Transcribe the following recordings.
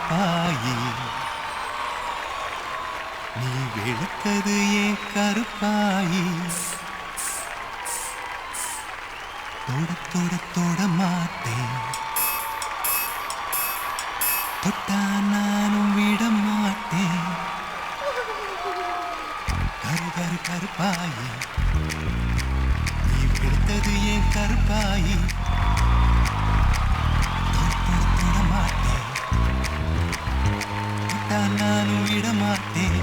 கருப்பாயி நீ வெளுத்தது ஏன் கருப்பாயி தொட தொட தொட மாட்டேன் தொட்டா நானும் விட மாட்டேன் கரு கரு கருப்பாயி நீ வெளுத்தது ஏன் கருப்பாயி தொட தொட தொட மாட்டேன் தொட்டா நானும் விட மாட்டேன்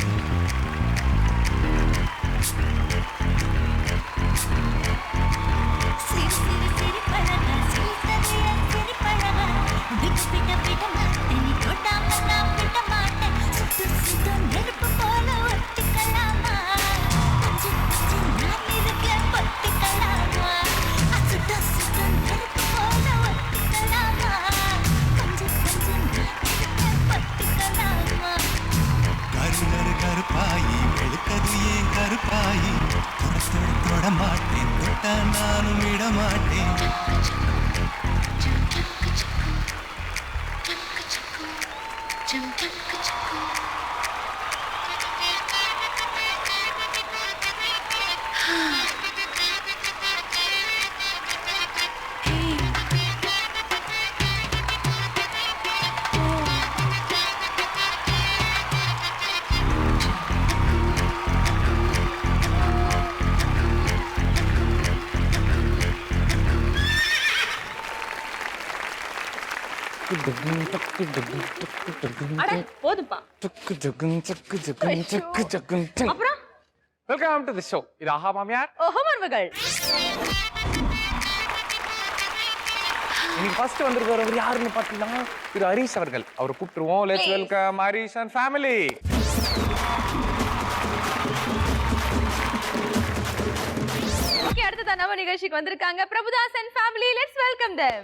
கருப்பாயி வெளுத்தது ஏன் கருப்பாயி தொட தொட தொட மாட்டேன் தொட்டா நானும் விட மாட்டேன் போதுப்பா. அப்புறம் வெல்கம் டு தி ஷோ. இது ஆஹா மாமியார். ஓஹோ மருமகள். இன்னைக்கு ஃபர்ஸ்ட் வந்திருக்கிறவர் யாருன்னு பார்த்தீங்கன்னா திரு ஹரிஷ் அவர்கள். அவரை கூப்பிட்டுருவோம். Let's welcome Harish and family. Okay, அடுத்த நம்ம நிகழ்ச்சிக்கு வந்திருக்காங்க Prabhudas and family. Let's welcome them.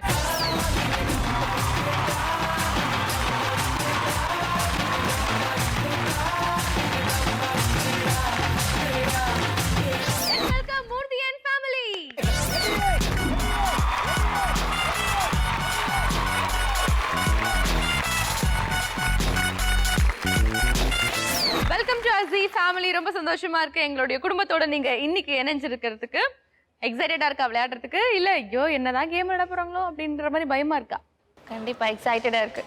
Welcome to அஸி ஃபேமிலி. ரொம்ப சந்தோஷமா இருக்கு எங்களுடைய குடும்பத்தோட நீங்க இன்னைக்கு இணைஞ்சிருக்கிறதுக்கு. எக்ஸைட்டடா இருக்கா விளையாடுறதுக்கு? இல்ல ஐயோ என்னதான் கேம் விளையாட போறாங்களோ அப்படின்ற மாதிரி பயமா இருக்கா? கண்டிப்பா எக்ஸைட்டடா இருக்கு.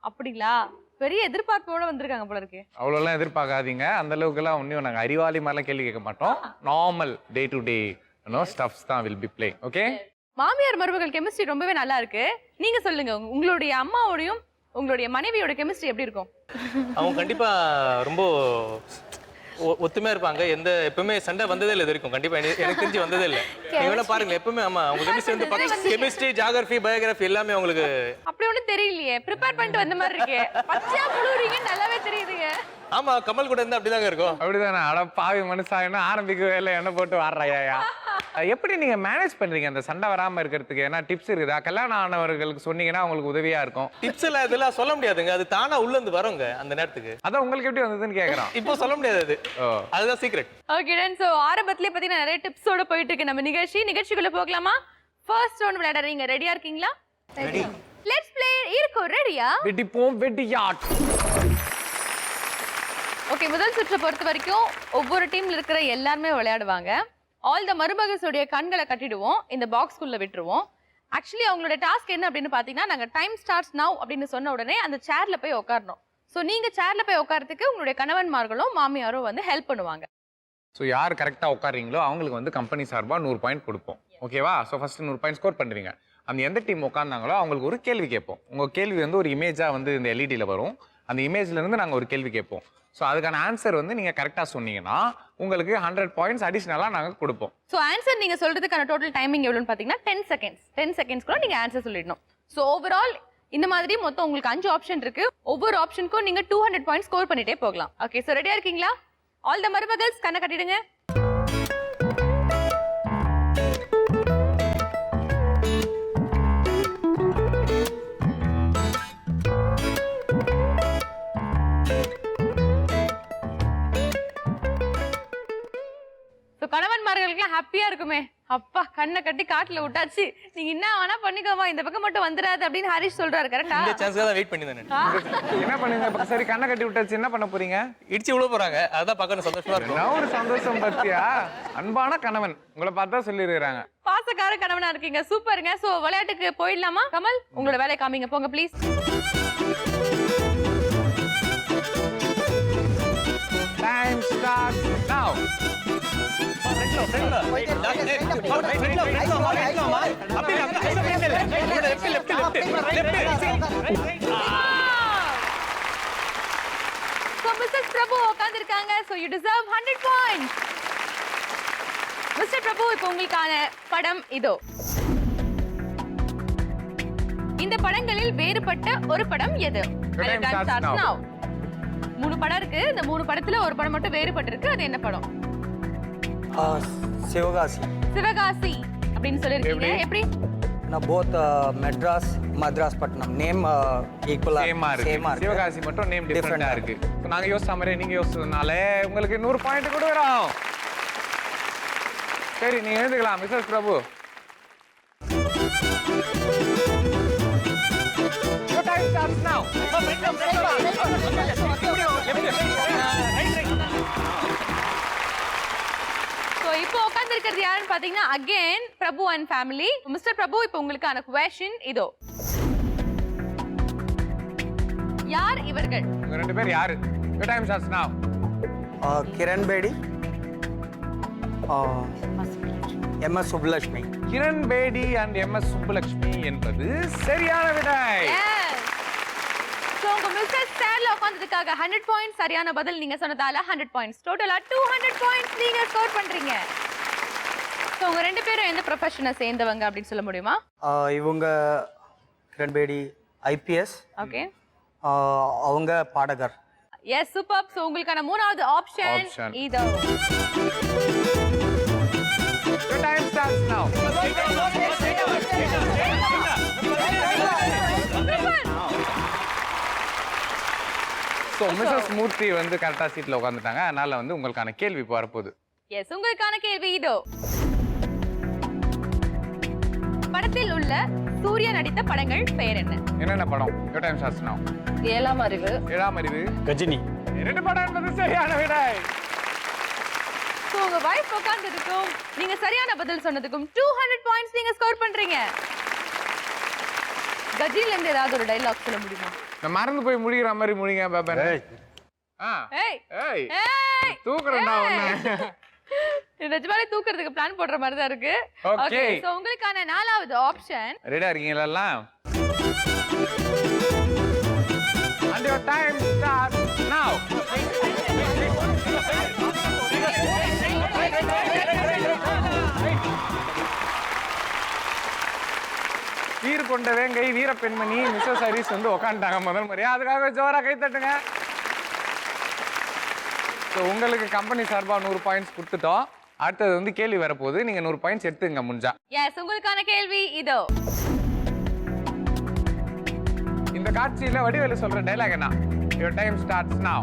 அப்படிங்களா? பெரிய எதிர்பார்ப்போட வந்திருக்காங்க போல இருக்கு. அவ்வளோலாம் எதிர்பார்க்காதீங்க. அந்த அளவுக்கு எல்லாம் ஒன்றும் நாங்கள் அறிவாளி மாதிரிலாம் கேள்வி கேட்க மாட்டோம். Normal day to day stuffs தான் வில் பி பிளே. ஓகே. மாமியார் மருமகள் கெமிஸ்ட்ரி ரொம்பவே நல்லா இருக்கு. நீங்க சொல்லுங்க, உங்களுடைய அம்மாவோடையும் உங்களுடைய மனைவியோட கெமிஸ்ட்ரி எப்படி இருக்கும்? அவங்க கண்டிப்பா ரொம்ப ஒத்துமையா இருப்பாங்க. எப்பவுமே சண்டை வந்ததே இல்லை இது வரைக்கும். கண்டிப்பா எனக்கு தெரிஞ்சு வந்ததே இல்லை. நீங்க வேணா பாருங்க, எப்பவுமே ஆமா அவங்க கெமிஸ்ட்ரி வந்து கெமிஸ்ட்ரி, ஜியோகிராஃபி, பயோகிராஃபி எல்லாமே உங்களுக்கு அப்படி ஒன்றும் தெரியலையே. ப்ரிப்பேர் பண்ணிட்டு வந்த மாதிரி இருக்கே. பச்சையா புழுறீங்க, நல்லாவே தெரியுதுங்க. ஆமா, கமல் கூட இருந்தா அப்படிதாங்க இருக்கும். அப்படிதானே? அட பாவி மனுஷாயினா ஆரம்பிக்கவே இல்லை, என்ன போட்டு வாடுறாயா? எப்படி நீங்க மேனேஜ் பண்றீங்க அந்த சண்டை வராம இருக்கிறதுக்கு? என்ன டிப்ஸ் இருக்குதா? கல்யாணம் ஆனவர்களுக்கு சொன்னீங்கன்னா உங்களுக்கு உதவியா இருக்கும். டிப்ஸ் எல்லாம் இதெல்லாம் சொல்ல முடியாதுங்க. அது தானா உள்ள இருந்து வருங்க அந்த நேரத்துக்கு. அதான் உங்களுக்கு எப்படி வந்ததுன்னு கேக்குறான். இப்போ சொல்ல முடியாது அது. அதுதான் சீக்ரெட். Okay done. சோ ஆரம்பத்திலே பாத்தீங்கன்னா நிறைய டிப்ஸோட போயிட்டு இருக்கு நம்ம நிகழ்ச்சிக்குள்ள போகலாமா? ஃபர்ஸ்ட் ரவுண்ட் விளையாடுறீங்க. ரெடியா இருக்கீங்களா? ரெடி. Let's play. இருக்கோ ரெடியா? வெடிப்போம் வெடியாட். ஓகே, முதல் சுற்றை பொறுத்த வரைக்கும் ஒவ்வொரு டீம்ல இருக்கிற எல்லாருமே விளையாடுவாங்க. ஆல் த மருமகஸோடைய கண்களை கட்டிடுவோம், இந்த பாக்ஸ்குள்ள விட்டுருவோம். ஆக்சுவலி அவங்களோட டாஸ்க் என்ன அப்படின்னு பாத்தீங்கன்னா, நாங்க டைம் ஸ்டார்ட்ஸ் நவ் அப்படின்னு சொன்ன உடனே அந்த சேர்ல போய் உட்காரணும். ஸோ நீங்க சேர்ல போய் உட்காரத்துக்கு உங்களுடைய கணவன்மார்களும் மாமியாரும் வந்து ஹெல்ப் பண்ணுவாங்க. ஸோ யார் கரெக்டாக உட்காரீங்களோ அவங்களுக்கு வந்து கம்பெனி சார்பாக 100 பாயிண்ட் கொடுப்போம். ஓகேவா? ஸோ ஃபர்ஸ்ட் 100 பாயிண்ட் ஸ்கோர் பண்ணுறீங்க. அந்த எந்த டீம் உட்காந்தாங்களோ அவங்களுக்கு ஒரு கேள்வி கேட்போம். உங்கள் கேள்வி வந்து ஒரு இமேஜாக வந்து இந்த எல்இடியில் வரும். அந்த இமேஜ்லேருந்து நாங்கள் ஒரு கேள்வி கேட்போம். ஸோ அதுக்கான ஆன்சர் வந்து நீங்கள் கரெக்டாக சொன்னீங்கன்னா உங்களுக்கு 100 பாயிண்ட்ஸ் அடிஷ்னலாக நாங்கள் கொடுப்போம். ஸோ ஆன்சர் நீங்கள் சொல்கிறதுக்கான டோட்டல் டைமிங் எவ்வளோன்னு பார்த்தீங்கன்னா 10 செகண்ட்ஸ்க்குள்ள நீங்கள் ஆன்சர் சொல்லிடணும். ஸோ ஓவரால் இந்த மாதிரி மொத்தம் உங்களுக்கு 5 ஆப்ஷன் இருக்கு. ஒவ்வொரு ஆப்ஷனுக்கும் நீங்கள் 200 பாயிண்ட் ஸ்கோர் பண்ணிட்டே போகலாம். ஓகே, ஸோ ரெடியாக இருக்கீங்களா? ஆல் த மருமகள்ஸ் கண்ணை கட்டிடுங்க. கணவன்மார்களுக்கு ஹாப்பியா இருக்குமே. அப்பா கண்ணை கட்டி காட்டுல விட்டாச்சு. நீங்க என்ன வேணா பண்ணிக்கோமா, இந்த பக்கம் மட்டும் வந்துடாது அப்படின்னு ஹரிஷ் சொல்றாரு. கரெக்டா? இந்த சான்ஸ்க்காக தான் வெயிட் பண்ணியிருந்தேன். என்ன பண்ணுங்க இப்ப? சரி கண்ணை கட்டி விட்டாச்சு, என்ன பண்ண போறீங்க? இடிச்சு விழ போறாங்க, அதான் பார்க்கணும் சந்தோஷமா இருக்கும். என்ன ஒரு சந்தோஷம் பத்தியா? அன்பான கணவன் உங்களை பார்த்தா சொல்லிருக்காங்க. பாசக்கார கணவனா இருக்கீங்க, சூப்பருங்க. சோ விளையாட்டுக்கு போயிடலாமா? கமல் உங்களோட வேலையை காமிங்க, போங்க please. Time starts now. So Mrs. Prabhu உட்கார்ந்திருக்காங்க. So you deserve 100 points. Mr. Prabhu இப்போ உங்களுக்கான படம் இதோ. இந்த படங்களில் வேறுபட்ட ஒரு படம் எது? Your time starts now. 3 படம் இருக்கு. இந்த 3 படத்துல ஒரு படம் மட்டும் வேறுபட்டு இருக்கு. அது என்ன படம்? சிவகாசி. சிவகாசி அப்படின்னு சொல்லிருக்கீங்க. எப்படி? நான் போத் மெட்ராஸ் மദ്രാஸ்பட்டினம் நேம் ஈக்குவலா சேமா இருக்கு. சிவகாசி மட்டும் நேம் டிஃபரெண்டா இருக்கு. சோ நாங்க யோசிச்ச மாதிரி நீங்க யோசிச்சதுனால உங்களுக்கு 100 பாயிண்ட் கொடுக்குறோம். சரி நீங்க எழுதுக்கலாம் Mrs Prabhu. Your time starts now. So இப்போ உட்கார்ந்திருக்கிறது யாருன்னு பாத்தீங்கன்னா again Prabhu and family. Mister Prabhu இப்போ உங்களுக்கான क्वेश्चन இதோ. யார் இவர்கள்? உங்க ரெண்டு பேர் யாரு? Your time starts now. Kiran Bedi MS Subbulakshmi. Kiran Bedi and MS Subbulakshmi என்பது சரியான விடை. சோ உங்க மிஸ்டர் சேர்ல உட்கார்ந்திருக்காங்க. 100 பாயிண்ட்ஸ் சரியான பதில் நீங்க சொன்னதால 100 பாயிண்ட்ஸ். டோட்டலா 200 பாயிண்ட்ஸ் நீங்க ஸ்கோர் பண்றீங்க. சோ உங்க ரெண்டு பேரும் எந்த ப்ரொஃபஷனை சேர்ந்தவங்க அப்படின்னு சொல்ல முடியுமா? இவங்க கிரண் பேடி ஐபிஎஸ். ஓகே. அவங்க பாடகர். Yes super. சோ உங்களுக்கான மூணாவது ஆப்ஷன் இதோ. Your time starts now. So Mrs Murthy வந்து கரெக்டா சீட்ல உட்கார்ந்துட்டாங்க. அதனால வந்து உங்களுக்கான கேள்வி இப்போ வரப்போகுது. எஸ் உங்களுக்கான கேள்வி இதோ. படத்தில் உள்ள சூர்யா நடித்த படங்கள் பெயர் என்ன? என்னென்ன படம்? Your time starts now. ஏழாம் அறிவு. ஏழாம் அறிவு. கஜினி. 2 படம் என்பது சரியான விடை. சோ உங்க வைஃப் உட்கார்ந்திருக்கும். நீங்க சரியான பதில் சொன்னதுக்கும் 200 பாயிண்ட்ஸ் நீங்க ஸ்கோர் பண்றீங்க. கஜினில இருந்து ஏதாவது ஒரு டயலாக் சொல்ல முடியுமா? நான் மறந்து போய் முடிக்கிற மாதிரி முடிங்க பாபா. ஏய் ஏய் ஏய் தூக்குறேன்டா உன்னை. நிஜமாலே தூக்குறதுக்கு பிளான் போடுற மாதிரி தான் இருக்கு. ஓகே சோ உங்களுக்கான நாலாவது ஆப்ஷன். ரெடியா இருக்கீங்களா எல்லாம்? And your time starts now. Veer கொண்ட வேங்கை வீர பெண்மணி மிஸ்ஸஸ் ஹரிஸ் வந்து உட்காந்துட்டாங்க முதல் முறையா. அதுக்காக ஜோரா கை தட்டுங்க. ஸோ உங்களுக்கு கம்பெனி சார்பா 100 பாயிண்ட்ஸ் கொடுத்துட்டோம். அடுத்தது வந்து கேள்வி வரப்போகுது. நீங்க 100 பாயிண்ட்ஸ் எடுத்துங்க முடிஞ்சா. எஸ் உங்களுக்கான கேள்வி இதோ. இந்த காட்சியில வடிவேலு சொல்ற டயலாக் என்ன? Your time starts now.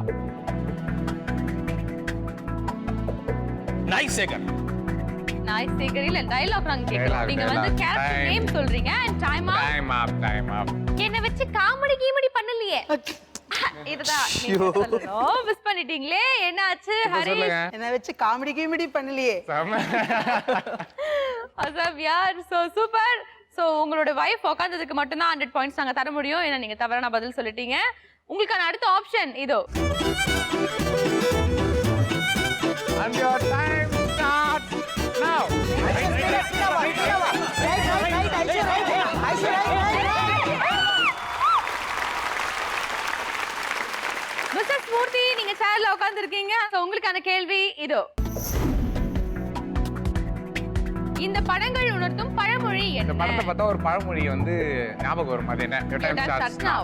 Nice Sekar. Nice Sekar இல்ல டயலாக் நாங்க கேக்குறோம். Dialogue, நீங்க வந்து dialogue. Character Time. நேம் சொல்றீங்க and time up. Time up. என்ன வச்சு காமெடி கீமெடி பண்ணலையே. இதுதான் நீங்க சொல்லணும். மிஸ் பண்ணிட்டீங்களே. என்னாச்சு ஹரி? சொல்லுங்க. என்ன வச்சு காமெடி கீமெடி பண்ணலையே. அசப் யார் சோ சூப்பர். சோ உங்களோட வைஃப் உட்கார்ந்ததுக்கு மட்டும் தான் 100 பாயிண்ட்ஸ் நாங்க தர முடியும். ஏன்னா நீங்க தவறான பதில் சொல்லிட்டீங்க. உங்களுக்கான அடுத்த ஆப்ஷன் இதோ. And your time starts now. Mrs Murthy நீங்க சேர்ல உட்கார்ந்திருக்கீங்க. சோ உங்களுக்கான கேள்வி இதோ. இந்த படங்கள் உணர்த்தும் பழமொழி இந்த என்ன? படத்தை பார்த்தா ஒரு பழமொழி வந்து ஞாபகம் வரும். அது என்ன? Your time starts now.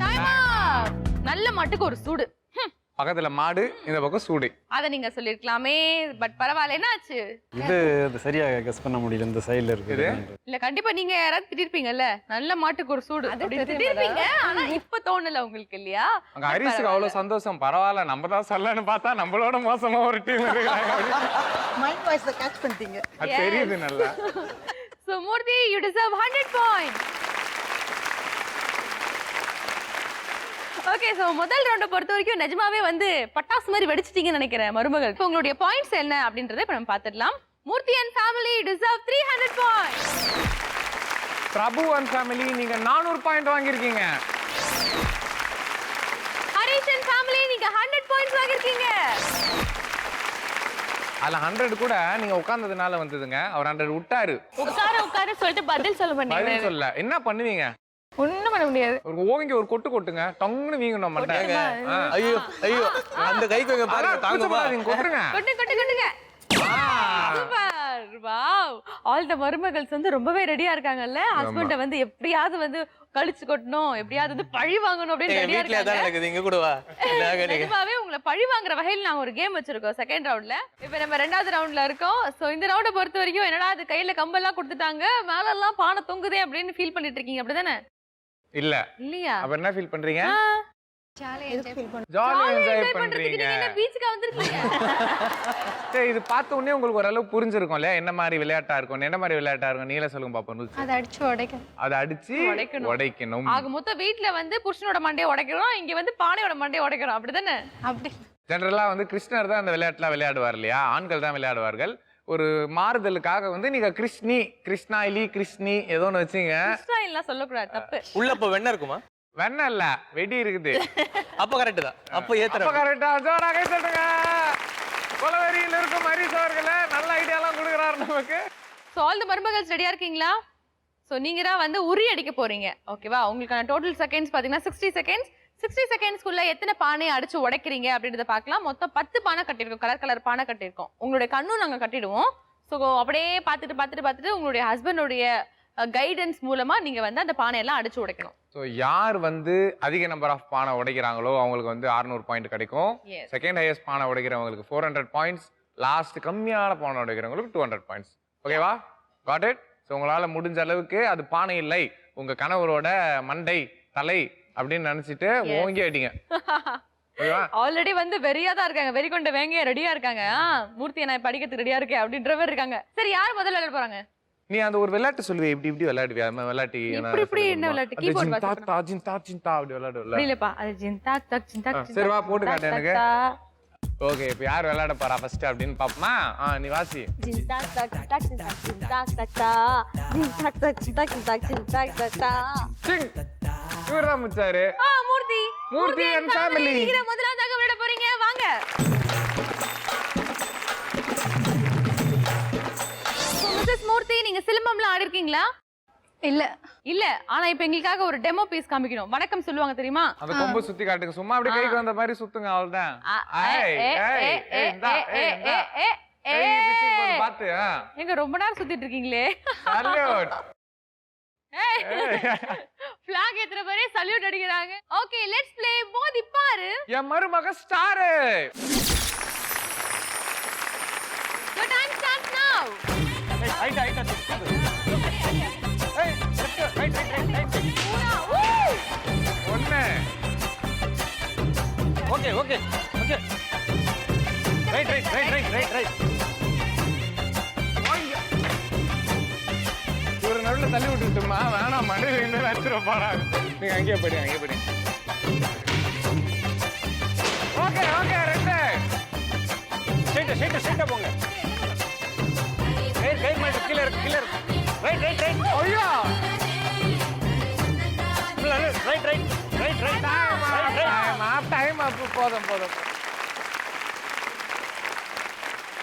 Time up. நல்ல மாட்டுக்கு ஒரு சூடு. பக்கத்துல மாடு, இந்த பக்கம் சூடு. அத நீங்க சொல்லிருக்கலாமே. பட் பரவாயில்ல, என்ன ஆச்சு? இது சரியா கெஸ் பண்ண முடியல. இந்த சைடுல இருக்குது. இல்ல கண்டிப்பா நீங்க யாராவது திட்டிருப்பீங்கல்ல, நல்ல மாட்டுக்கு ஒரு சூடு அப்படின்னு திட்டிருப்பீங்க. ஆனா இப்ப தோணல உங்களுக்கு இல்லையா? அங்க ஹரிஸுக்கு அவ்வளவு சந்தோஷம். பரவாயில்ல, நம்ம தான் சொல்லன்னு பார்த்தா நம்மளோட மோசமா ஒரு டீம் மைண்ட் வாய்ஸ் கேட்ச் பண்ணிட்டீங்க. அது தெரியுது நல்லா. So Murthy, you deserve 100 points. Okay, so முதல் ரவுண்ட பொறுத்த வரைக்கும் நிஜமாவே வந்து பட்டாசு மாதிரி வெடிச்சிட்டீங்கன்னு நினைக்கிறேன் மருமகள். இப்போ உங்களுடைய பாயிண்ட்ஸ் என்ன அப்படின்றத இப்ப நம்ம பார்த்துடலாம். Murthy and family deserve 300 points. Prabhu and family நீங்க 400 பாயிண்ட் வாங்கியிருக்கீங்க. ஹரிஷ் அண்ட் ஃபேமிலி நீங்க 100 பாயிண்ட்ஸ் வாங்கியிருக்கீங்க. அதுல 100 கூட நீங்க உட்கார்ந்ததுனால வந்ததுங்க. அவர் 100 விட்டாரு. உட்கார சொல்லிட்டு பதில் சொல்ல பதில் மாட்டேங்கிறேன். சொல்ல என்ன பண்ணுவீங்க? ஒண்ணும் பண்ண முடியாது. ஒரு ஓங்கி ஒரு கொட்டு கொட்டுங்க, டங்குன்னு வீங்கணும் மாட்டாங்க. ஐயோ ஐயோ, அந்த கைக்கு இங்க பாருங்க, தாங்கப்பா. கொட்டுங்க. கொட்டுங்க. சூப்பர். வாவ். ஆல் தி மருமகள்ஸ் வந்து ரொம்பவே ரெடியா இருக்காங்கல்ல. ஹஸ்பண்ட வந்து எப்படியாவது வந்து கழிச்சு கொட்டணும், எப்படியாவது வந்து பழி வாங்கணும் அப்படின்னு ரெடியா வீட்ல இருக்காங்க. தான் நடக்குது, இங்க கூட வா. நிஜமாவே உங்களை பழி வாங்குற வகையில் நாங்க ஒரு கேம் வச்சிருக்கோம் செகண்ட் ரவுண்ட்ல. இப்போ நம்ம ரெண்டாவது ரவுண்ட்ல இருக்கோம். சோ இந்த ரவுண்ட பொறுத்த வரைக்கும் என்னடா அது கையில கம்பெல்லாம் கொடுத்துட்டாங்க, மேல எல்லாம் பானை தொங்குதே அப்படின்னு ஃபீல் பண்ணிட்டு இருக்கீங்க, அப்படிதானே? இல்ல இல்லையா? அப்ப என்ன ஃபீல் பண்றீங்க? ஜாலியா என்ஜாய் பண்ணுவோம். ஜாலி என்ஜாய் பண்றதுக்கு பண்றீங்க. நீங்க என்ன பீச்சுக்கு வந்திருக்கீங்க? சரி, இது பார்த்த உடனே உங்களுக்கு ஓரளவு புரிஞ்சிருக்கும்ல என்ன மாதிரி விளையாட்டா இருக்கும், என்ன மாதிரி விளையாட்டா இருக்கும். நீங்களே சொல்லுங்க பாப்போம். அதை அடிச்சு உடைக்கணும். அதை அடிச்சு உடைக்கணும். ஆக மொத்தம் வீட்ல வந்து புருஷனோட மண்டையை உடைக்கிறோம், இங்க வந்து பானையோட மண்டையை உடைக்கிறோம், அப்படிதானே? அப்படி ஜெனரலா வந்து கிருஷ்ணர் தான் அந்த விளையாட்டுலாம் விளையாடுவார் இல்லையா? ஆண்கள் தான் விளையாடுவார்கள். ஒரு மாறுதலுக்காக வந்து நீங்க கிருஷ்ணா இலி கிருஷ்ணி ஏதோ ஒன்று வச்சுங்க. எல்லாம் சொல்லக்கூடாது, தப்பு. உள்ள அப்ப வெண்ணெய் இருக்குமா? வெண்ணெய் இல்ல, வெடி இருக்குது. அப்ப கரெக்ட் தான். அப்ப ஏத்துறேன். கரெக்டா ஜோராக சொல்லுங்க. கொலவெறியில் இருக்கும் ஹரிஷ் அவர்களே, நல்ல ஐடியாலாம் கொடுக்குறாரு நமக்கு. சோ ஆல் தி மருமகள்ஸ் ரெடியா இருக்கீங்களா? சோ நீங்க தான் வந்து உரி அடிக்க போறீங்க, ஓகேவா? உங்களுக்கான டோட்டல் செகண்ட்ஸ் பாத்தீங்கன்னா 60 செகண்ட்ஸ். 60 செகண்ட்ஸ்க்குள்ள எத்தனை பானையை அடிச்சு உடைக்கிறீங்க அப்படின்றத பார்க்கலாம். மொத்தம் 10 பானை கட்டியிருக்கோம், கலர் பானை கட்டியிருக்கோம். உங்களுடைய கண்ணும் நாங்க கட்டிடுவோம். ஸோ அப்படியே பார்த்துட்டு உங்களுடைய ஹஸ்பண்டோடைய கைடன்ஸ் மூலமா நீங்க வந்து அந்த பானையெல்லாம் அடிச்சு உடைக்கணும். ஸோ யார் வந்து அதிக நம்பர் ஆஃப் பானை உடைக்கிறாங்களோ அவங்களுக்கு வந்து 600 பாயிண்ட் கிடைக்கும். செகண்ட் ஹையஸ்ட் பானை உடைக்கிறவங்களுக்கு 400 பாயிண்ட்ஸ். லாஸ்ட் கம்மியான பானை உடைக்கிறவங்களுக்கு 200 பாயிண்ட்ஸ். ஓகேவா? Got it? ஸோ உங்களால முடிஞ்ச அளவுக்கு அது பானை இல்லை, உங்க கணவரோட மண்டை தலை அப்படின்னு நினைச்சிட்டு ஓங்கி அடிங்க. ஆல்ரெடி வந்து வெறியா தான் இருக்காங்க, வெறி கொண்ட வேங்க ரெடியா இருக்காங்க. மூர்த்தி நான் படிக்கிறதுக்கு ரெடியா இருக்கேன் அப்படின்ற மாதிரி இருக்காங்க. சரி, யார் முதல்ல விளையாட போறாங்க? நீ அந்த ஒரு விளையாட்டு சொல்லுவே, இப்படி விளையாடுவியா? விளையாட்டி இப்படி என்ன விளையாட்டு? கீபோர்ட் ஜிந்தா அப்படி விளையாடுவல. இல்லப்பா, அது ஜிந்தா தக் ஜிந்தா. சரி வா, போட்டு காட்டு எனக்கு. ஓகே, இப்போ யார் விளையாட போறா ஃபர்ஸ்ட் அப்படின்னு பாப்போமா? நீ வாசி. ஜிந்தா தக் தக் ஜிந்தா ஜிந்தா தக்கா ஜிந்தா தக் ஜிந்தா ஜிந்தா ஜிந்தா தக்கா. சிங் இவர்தான் முச்சாரு. மூர்த்தி and family. நீங்க முதலாவதாக விளையாட போறீங்க, வாங்க. மிஸ்ஸஸ் மூர்த்தி, நீங்க சிலம்பம்லாம் ஆடி இருக்கீங்களா? இல்ல, ஆனா இப்ப எங்களுக்காக ஒரு டெமோ பீஸ் காமிக்கணும். வணக்கம் சொல்லுவாங்க தெரியுமா? அந்த கொம்பு சுத்தி காட்டுங்க, சும்மா அப்படியே கைக்கு வந்த மாதிரி சுத்துங்க, அவ்வளவுதான். பாத்து எங்க ரொம்ப நேரம் சுத்திட்டு இருக்கீங்களே. ஃபிளாக் ஏத்துற மாதிரி சல்யூட் அடிக்கறாங்க. ஓகே, லெட்ஸ் ப்ளே மோதி பாரு. என் மருமக star. Your time starts now. ஒண்ணு. Okay okay okay. ரைட். ஒரு நடுவில் தள்ளி விட்டுட்டுமா? வேணாம், மண்டையில் இருந்து வச்சிட போறாங்க. நீங்க அங்கேயே போயிடுங்க. ஓகே, ரெண்டு. ஸ்ட்ரைட்டா போங்க. கை மேல கீழ இருக்கு. ரைட். ஐயோ, ரைட். டைம் அப். போதும்.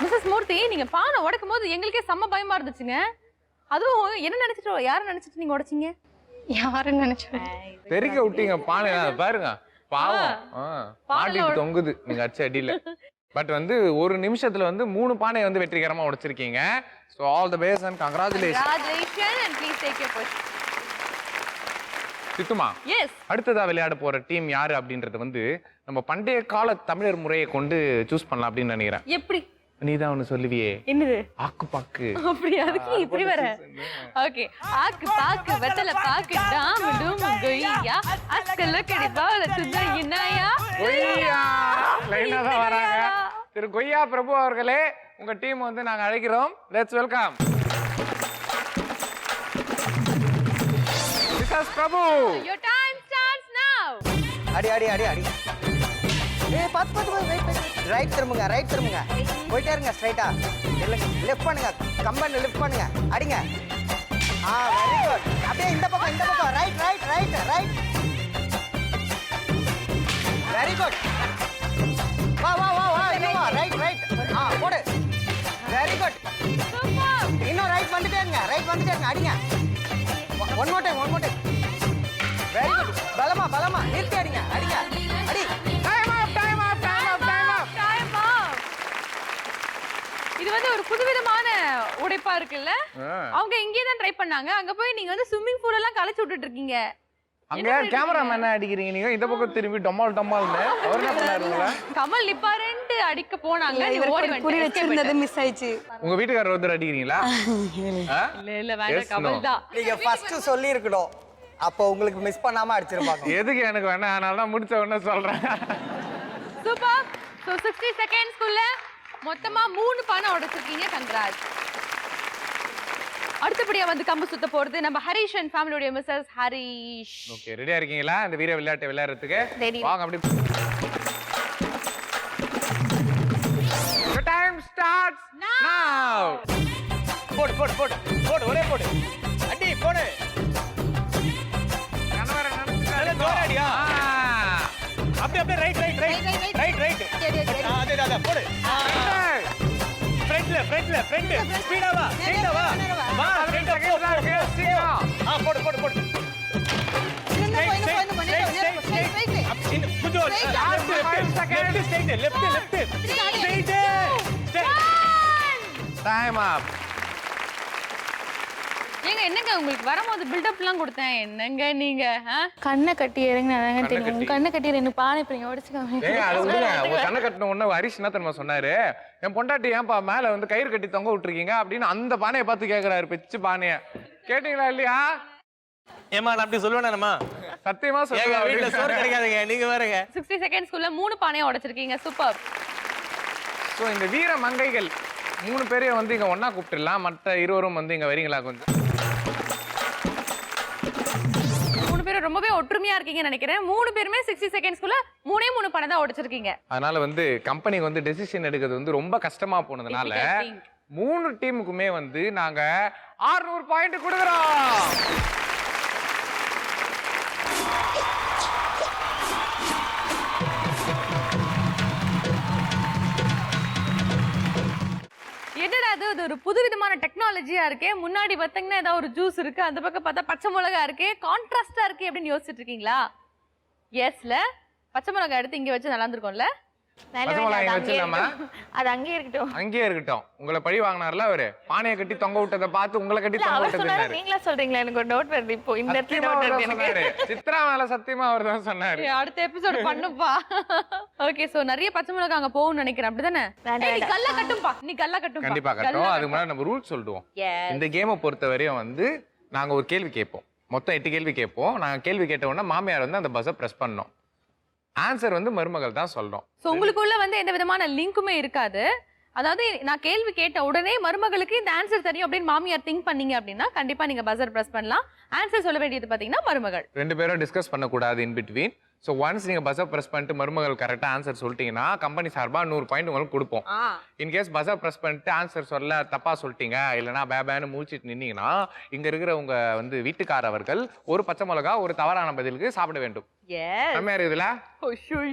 மிஸ்ஸஸ் மூர்த்தி, நீங்க பானை உடைக்கும் போது எங்களுக்கே செம்ம பயமா இருந்துச்சுங்க. அதுவும் என்ன நினைச்சிட்டு, யாரை நினைச்சிட்டு நீங்க உடைச்சீங்க? யாருன்னு நினைச்சேன். தெறிக்க விட்டீங்க பானை, பாருங்க பாவம். மாட்டிட்டு தொங்குது நீங்க அடிச்ச அடியில. பட் வந்து ஒரு நிமிஷத்துல வந்து 3 பானையை வந்து வெற்றிகரமா உடைச்சிருக்கீங்க. So all the best and congratulation. And please take your position. சித்துமா, எஸ், அடுத்ததா விளையாட போற டீம் யாரு அப்படின்றது வந்து நம்ம பண்டைய கால தமிழர் முறையை கொண்டு சூஸ் பண்ணலாம் அப்படின்னு நினைக்கிறேன். எப்படி? நீ தான் ஒன்று சொல்லுவியே, என்னது? ஆக்கு பாக்கு. அப்படி அதுக்கு இப்படி வர. ஓகே, ஆக்கு பாக்கு வெத்தல பாக்கு டாம் டும் கொய்யா அஸ்கல கடிபா சுந்தரினாயா கொய்யா லைனா தான் வராங்க. திரு கொய்யா பிரபு அவர்களே, உங்க டீம் வந்து நாங்க அழைக்கிறோம். Let's welcome Mrs Prabhu. Your time starts now. அடி அடி அடி அடி. ஏய் பாத்து ரைட் திரும்புங்க, ரைட் திரும்புங்க. போயிட்டே இருங்க ஸ்ட்ரைட்டா. இல்லங்க லெஃப்ட் பண்ணுங்க, கம்பன் லெஃப்ட் பண்ணுங்க. அடிங்க. Very good. அப்படியே இந்த பக்கம் right right right right. Very good. வா வா வா வா இன்னும் வா ரைட் ரைட். போடு. Very good. இன்னும் ரைட் வந்துட்டே இருங்க, ரைட் வந்துட்டே இருங்க. அடிங்க. One more time. Very good. பலமா நிறுத்தி அடிங்க. அடிங்க. அடி. Time off. இது வந்து ஒரு புதுவிதமான உடைப்பா இருக்குல்ல? அவங்க இங்கே தான் ட்ரை பண்ணாங்க. அங்க போய் நீங்க வந்து ஸ்விம்மிங் பூல் எல்லாம் கலச்சு விட்டுட்டு இருக்கீங்க. அங்க கேமராமேன் என்ன அடிக்கிறீங்க நீங்க? இந்த பக்கம் திரும்பி டமால் அவர் என்ன பண்ணாருங்களா? கமல் நிப்பாரன்ட்டு அடிக்க போனாங்க. நீ ஓடி வந்து புரி வச்சிருந்தது மிஸ் ஆயிடுச்சு. உங்க வீட்டுக்காரர் வந்து அடிக்கிறீங்களா? இல்ல வேண்டாம், கமல் தான். நீங்க ஃபர்ஸ்ட் சொல்லி இருக்கணும். அப்போ உங்களுக்கு மிஸ் பண்ணாம அடிச்சிருப்பாங்க. எதுக்கு எனக்கு வேணா, அதனால தான் முடிச்ச உடனே சொல்றேன். சூப்பர். சோ 60 செகண்ட்ஸ்க்குள்ள மொத்தமா 3 பானை உடைச்சிருக்கீங்க. கங்க்ராட்ஸ். அடுத்தபடியா வந்து கம்பு சுத்த போறது நம்ம ஹரிஷ் அண்ட் ஃபேமிலியோட மிஸ்ஸஸ் ஹரிஷ். ஓகே, ரெடியா இருக்கீங்களா இந்த வீர விளையாட்டை விளையாடுறதுக்கு? Ready. வாங்க அப்படி. Your time starts now. போடு ஒரே போடு. அடி போடு. கணவரை நினைச்சு நல்ல ஜோரடியா. அப்படியே ரைட். அதே போடு. ஃப்ரண்ட்ல ஸ்பீடா வா. வா ஃப்ரண்ட்ல போடு. கொஞ்சம் லெஃப்ட். டைம் அப். ஏங்க என்னங்க உங்களுக்கு வரும்போது பில்டப்லாம் கொடுத்தேன். என்னங்க நீங்க கண்ணை கட்டி இறங்கினாங்க தெரியும். உங்க கண்ணை கட்டி ரெண்டு பானை இப்ப நீங்க உடைச்சுக்காம. ஏங்க அது விடுங்க. ஒரு கண்ணை கட்டின உடனே ஹரிஷ் என்ன தெரியுமா சொன்னாரு? என் பொண்டாட்டி ஏன்பா மேல வந்து கயிறு கட்டி தொங்க விட்டுருக்கீங்க அப்படின்னு அந்த பானையை பார்த்து கேட்கிறாரு. பிச்சு பானைய கேட்டீங்களா இல்லையா? ஏமா நான் அப்படி சொல்லுவேனாமா? சத்தியமா வீட்டுல சொல்லுங்க. சோறு கிடைக்காதுங்க, நீங்க வேறங்க. 60 செகண்ட்ஸ்க்குள்ள 3 பானையை உடைச்சிருக்கீங்க. சூப்பர். ஸோ இந்த வீர மங்கைகள் 3 பேரையும் வந்து இங்க ஒன்னா கூப்பிட்டுலாம். மற்ற இருவரும் வந்து இங்க வரீங்களா கொஞ்சம்? 3 பேரும் ரொம்பவே ஒற்றுமையா இருக்கீங்கன்னு நினைக்கிறேன். 3 பேருமே 60 செகண்ட்ஸ்க்குள்ள 3 பானை தான் உடைச்சிருக்கீங்க. அதனால வந்து கம்பெனிக்கு வந்து டெசிஷன் எடுக்கிறது வந்து ரொம்ப கஷ்டமா போனதுனால 3 டீமுக்குமே வந்து நாங்க 600 பாயிண்ட் கொடுக்குறோம். என்னடா இது ஒரு புதுவிதமான டெக்னாலஜியா இருக்கே. முன்னாடி பார்த்தீங்கன்னா ஏதாவது ஒரு ஜூஸ் இருக்கு, அந்த பக்கம் பார்த்தா பச்சை மிளகா இருக்கு, கான்ட்ராஸ்டா இருக்கு அப்படின்னு யோசிச்சுட்டு இருக்கீங்களா? எஸ்ல பச்சை மிளகா எடுத்து இங்க வச்சு நல்லா இருந்திருக்கும்ல. அது அங்கேயே இருக்கட்டும். அங்கேயே இருக்கட்டும். உங்களை பழி வாங்கினார்ல அவரு, பானையை கட்டி தொங்க விட்டதை பார்த்து உங்களை கட்டி தொங்க விட்டது. நீங்களா சொல்றீங்களா? எனக்கு ஒரு டவுட் வருது இப்போ. இந்த சித்ரா மேல சத்தியமா அவர் தான் சொன்னாரு. அடுத்த எபிசோட் பண்ணுப்பா. ஓகே, சோ நிறைய பச்சை மிளகா அங்க போகும்னு நினைக்கிறேன். அப்படிதானே? நீ கல்ல கட்டும்பா. கண்டிப்பா கட்டும். அதுக்கு முன்னாடி நம்ம ரூல் சொல்லிடுவோம். இந்த கேமை பொறுத்தவரையும் வந்து நாங்க ஒரு கேள்வி கேட்போம். மொத்தம் 8 கேள்வி கேட்போம். நாங்க கேள்வி கேட்ட உடனே மாமியார் வந்து அந்த பஸ்ஸை பிரஸ் பண்ணோம். ஆன்சர் வந்து மருமகள் தான் சொல்றோம். சோ உங்களுக்குள்ள வந்து எந்த விதமான லிங்க்குமே இருக்காது. அதாவது நான் கேள்வி கேட்ட உடனே மருமகளுக்கு இந்த ஆன்சர் தெரியும் அப்படின்னு மாமியார் திங்க் பண்ணீங்க அப்படின்னா கண்டிப்பா நீங்க பஸர் பிரஸ் பண்ணலாம். ஆன்சர் சொல்ல வேண்டியது பாத்தீங்கன்னா மருமகள். 2 பேரும் டிஸ்கஸ் பண்ணக்கூடாது இன் பிட்வீன். ஸோ ஒன்ஸ் நீங்கள் பஸ்ஸை ப்ரெஸ் பண்ணிட்டு மருமகள் கரெக்டாக ஆன்சர் சொல்லிட்டீங்கன்னா கம்பெனி சார்பாக 100 பாயிண்ட் உங்களுக்கு கொடுப்போம். இன்கேஸ் பஸ்ஸை ப்ரெஸ் பண்ணிட்டு ஆன்சர் சொல்ல தப்பாக சொல்லிட்டீங்க, இல்லைனா பேபேன்னு முடிச்சிட்டு நின்னீங்கன்னா இங்கே இருக்கிற உங்க வந்து வீட்டுக்காரவர்கள் ஒரு பச்சை மிளகா ஒரு தவறான பதிலுக்கு சாப்பிட வேண்டும். செம்மையா இருக்குதுல?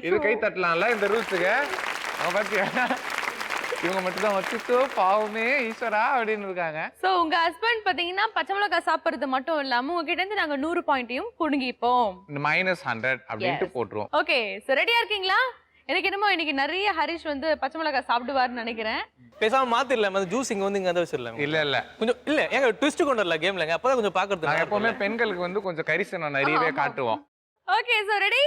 இது கை தட்டலாம்ல இந்த ரூல்ஸுக்கு. அவங்க பார்த்தியா, இவங்க மட்டும் தான் வச்சுட்டு பாவமே ஈஸ்வரா அப்படின்னு இருக்காங்க. சோ உங்க ஹஸ்பண்ட் பாத்தீங்கன்னா பச்சை மிளகாய் சாப்பிடுறது மட்டும் இல்லாம உங்ககிட்ட இருந்து நாங்க 100 பாயிண்டையும் புடுங்கிப்போம். -100 அப்படின்ட்டு போட்டுருவோம். ஓகே, சோ ரெடியா இருக்கீங்களா? எனக்கு என்னமோ இன்னைக்கு நிறைய ஹரிஷ் வந்து பச்சை மிளகாய் சாப்பிடுவாருன்னு நினைக்கிறேன். பேசாம மாத்திரலாம், அந்த ஜூஸ் இங்க வந்து இங்க அந்த வச்சிரலாம். இல்ல கொஞ்சம் இல்ல ஏங்க ட்விஸ்ட் கொண்டு வரல கேம்லங்க, அப்பதான் கொஞ்சம் பாக்குறது. நாங்க எப்பவுமே பெண்களுக்கு வந்து கொஞ்சம் கரிசனம் நிறையவே காட்டுவோம். Okay, so ready?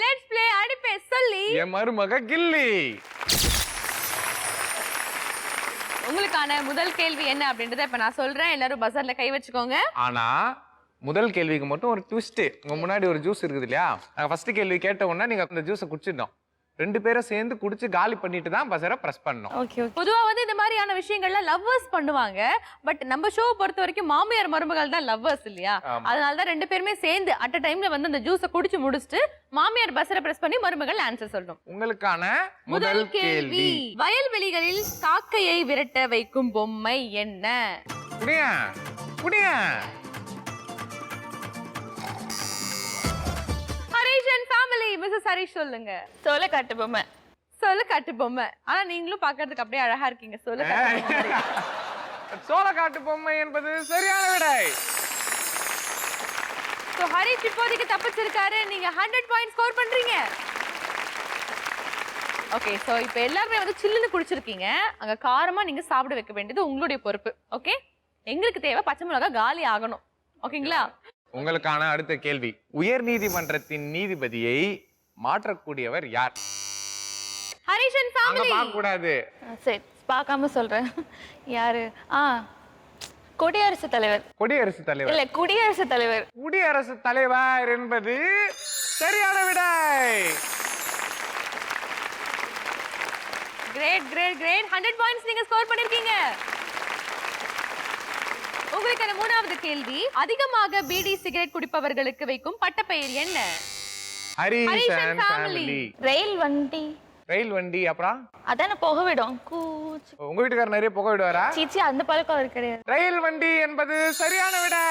Let's play அடிப்பே சொல்லி என் மருமக கில்லி. உங்களுக்கான முதல் கேள்வி என்ன அப்படின்றத இப்ப நான் சொல்றேன். எல்லாரும் பஸர்ல கை வச்சுக்கோங்க. ஆனா முதல் கேள்விக்கு மட்டும் ஒரு ட்விஸ்ட். உங்க முன்னாடி ஒரு ஜூஸ் இருக்குது இல்லையா? நாங்க ஃபர்ஸ்ட் கேள்வி கேட்ட உடனே நீங்க அந்த ஜூஸை குடிச்சிட்டோம். 2 பேரும் சேர்ந்து குடிச்சு காலி பண்ணிட்டு தான் பஸரை பிரஸ் பண்ணோம். Okay okay. பொதுவா வந்து இந்த மாதிரியான விஷயங்கள்ல லவ்வர்ஸ் பண்ணுவாங்க. பட் நம்ம ஷோ பொறுத்த வரைக்கும் மாமியார் மருமகள் தான் லவ்வர்ஸ் இல்லையா? அதனால தான் 2 பேருமே சேர்ந்து அட் அ டைம்ல வந்து அந்த ஜூஸை குடிச்சு முடிச்சிட்டு மாமியார் பஸரை பிரஸ் பண்ணி மருமகள் ஆன்சர் சொல்லணும். உங்களுக்கான முதல் கேள்வி. வயல்வெளிகளில் காக்கையை விரட்ட வைக்கும் பொம்மை என்ன? குடியா குடியா. Harish and family Mrs Harish சொல்லுங்க. சொல்ல காட்டு பொம்மை. சொல்ல காட்டு பொம்மை. ஆனா நீங்களும் பார்க்கிறதுக்கு அப்படியே அழகா இருக்கீங்க. சொல்ல காட்டு பொம்மை. சோளக்காட்டு பொம்மை என்பது சரியான விடை. சோ ஹரிஷ் இப்போதைக்கு தப்பிச்சிருக்காரு. நீங்க 100 பாயிண்ட் ஸ்கோர் பண்றீங்க. ஓகே, சோ இப்போ எல்லாரும் வந்து சில்லுன்னு குடிச்சிருக்கீங்க. அங்க காரமா நீங்க சாப்பிட வைக்க வேண்டியது உங்களுடைய பொறுப்பு. ஓகே, எங்களுக்கு தேவை பச்சை மிளகா காலி ஆகணும். ஓகேங்களா? உங்களுக்கான அடுத்த கேள்வி. உயர் நீதிமன்றத்தின் நீதிபதியை மாற்றக்கூடியவர் யார்? ஹரிஷ் அண்ட் அங்க ஃபேமிலி. பார்க்க கூடாது. சரி பார்க்காம சொல்றேன். யாரு? குடியரசுத் தலைவர். குடியரசுத் தலைவர். இல்ல குடியரசுத் தலைவர். குடியரசுத் தலைவர் என்பது சரியான விடை. Great great great. 100 பாயிண்ட்ஸ் நீங்க ஸ்கோர் பண்ணிருக்கீங்க. உங்களுக்கான மூணாவது கேள்வி. அதிகமாக பீடி சிகரெட் குடிப்பவர்களுக்கு வைக்கும் பட்டப்பெயர் என்ன? Harish and family. ரயில் வண்டி. ரயில் வண்டி. அப்புறம் அதான புகை விடும். கூச்சு. உங்க வீட்டுக்காரர் நிறைய புகை விடுவாரா? சீச்சி அந்த பழக்கம் அவருக்கு கிடையாது. ரயில் வண்டி என்பது சரியான விடை.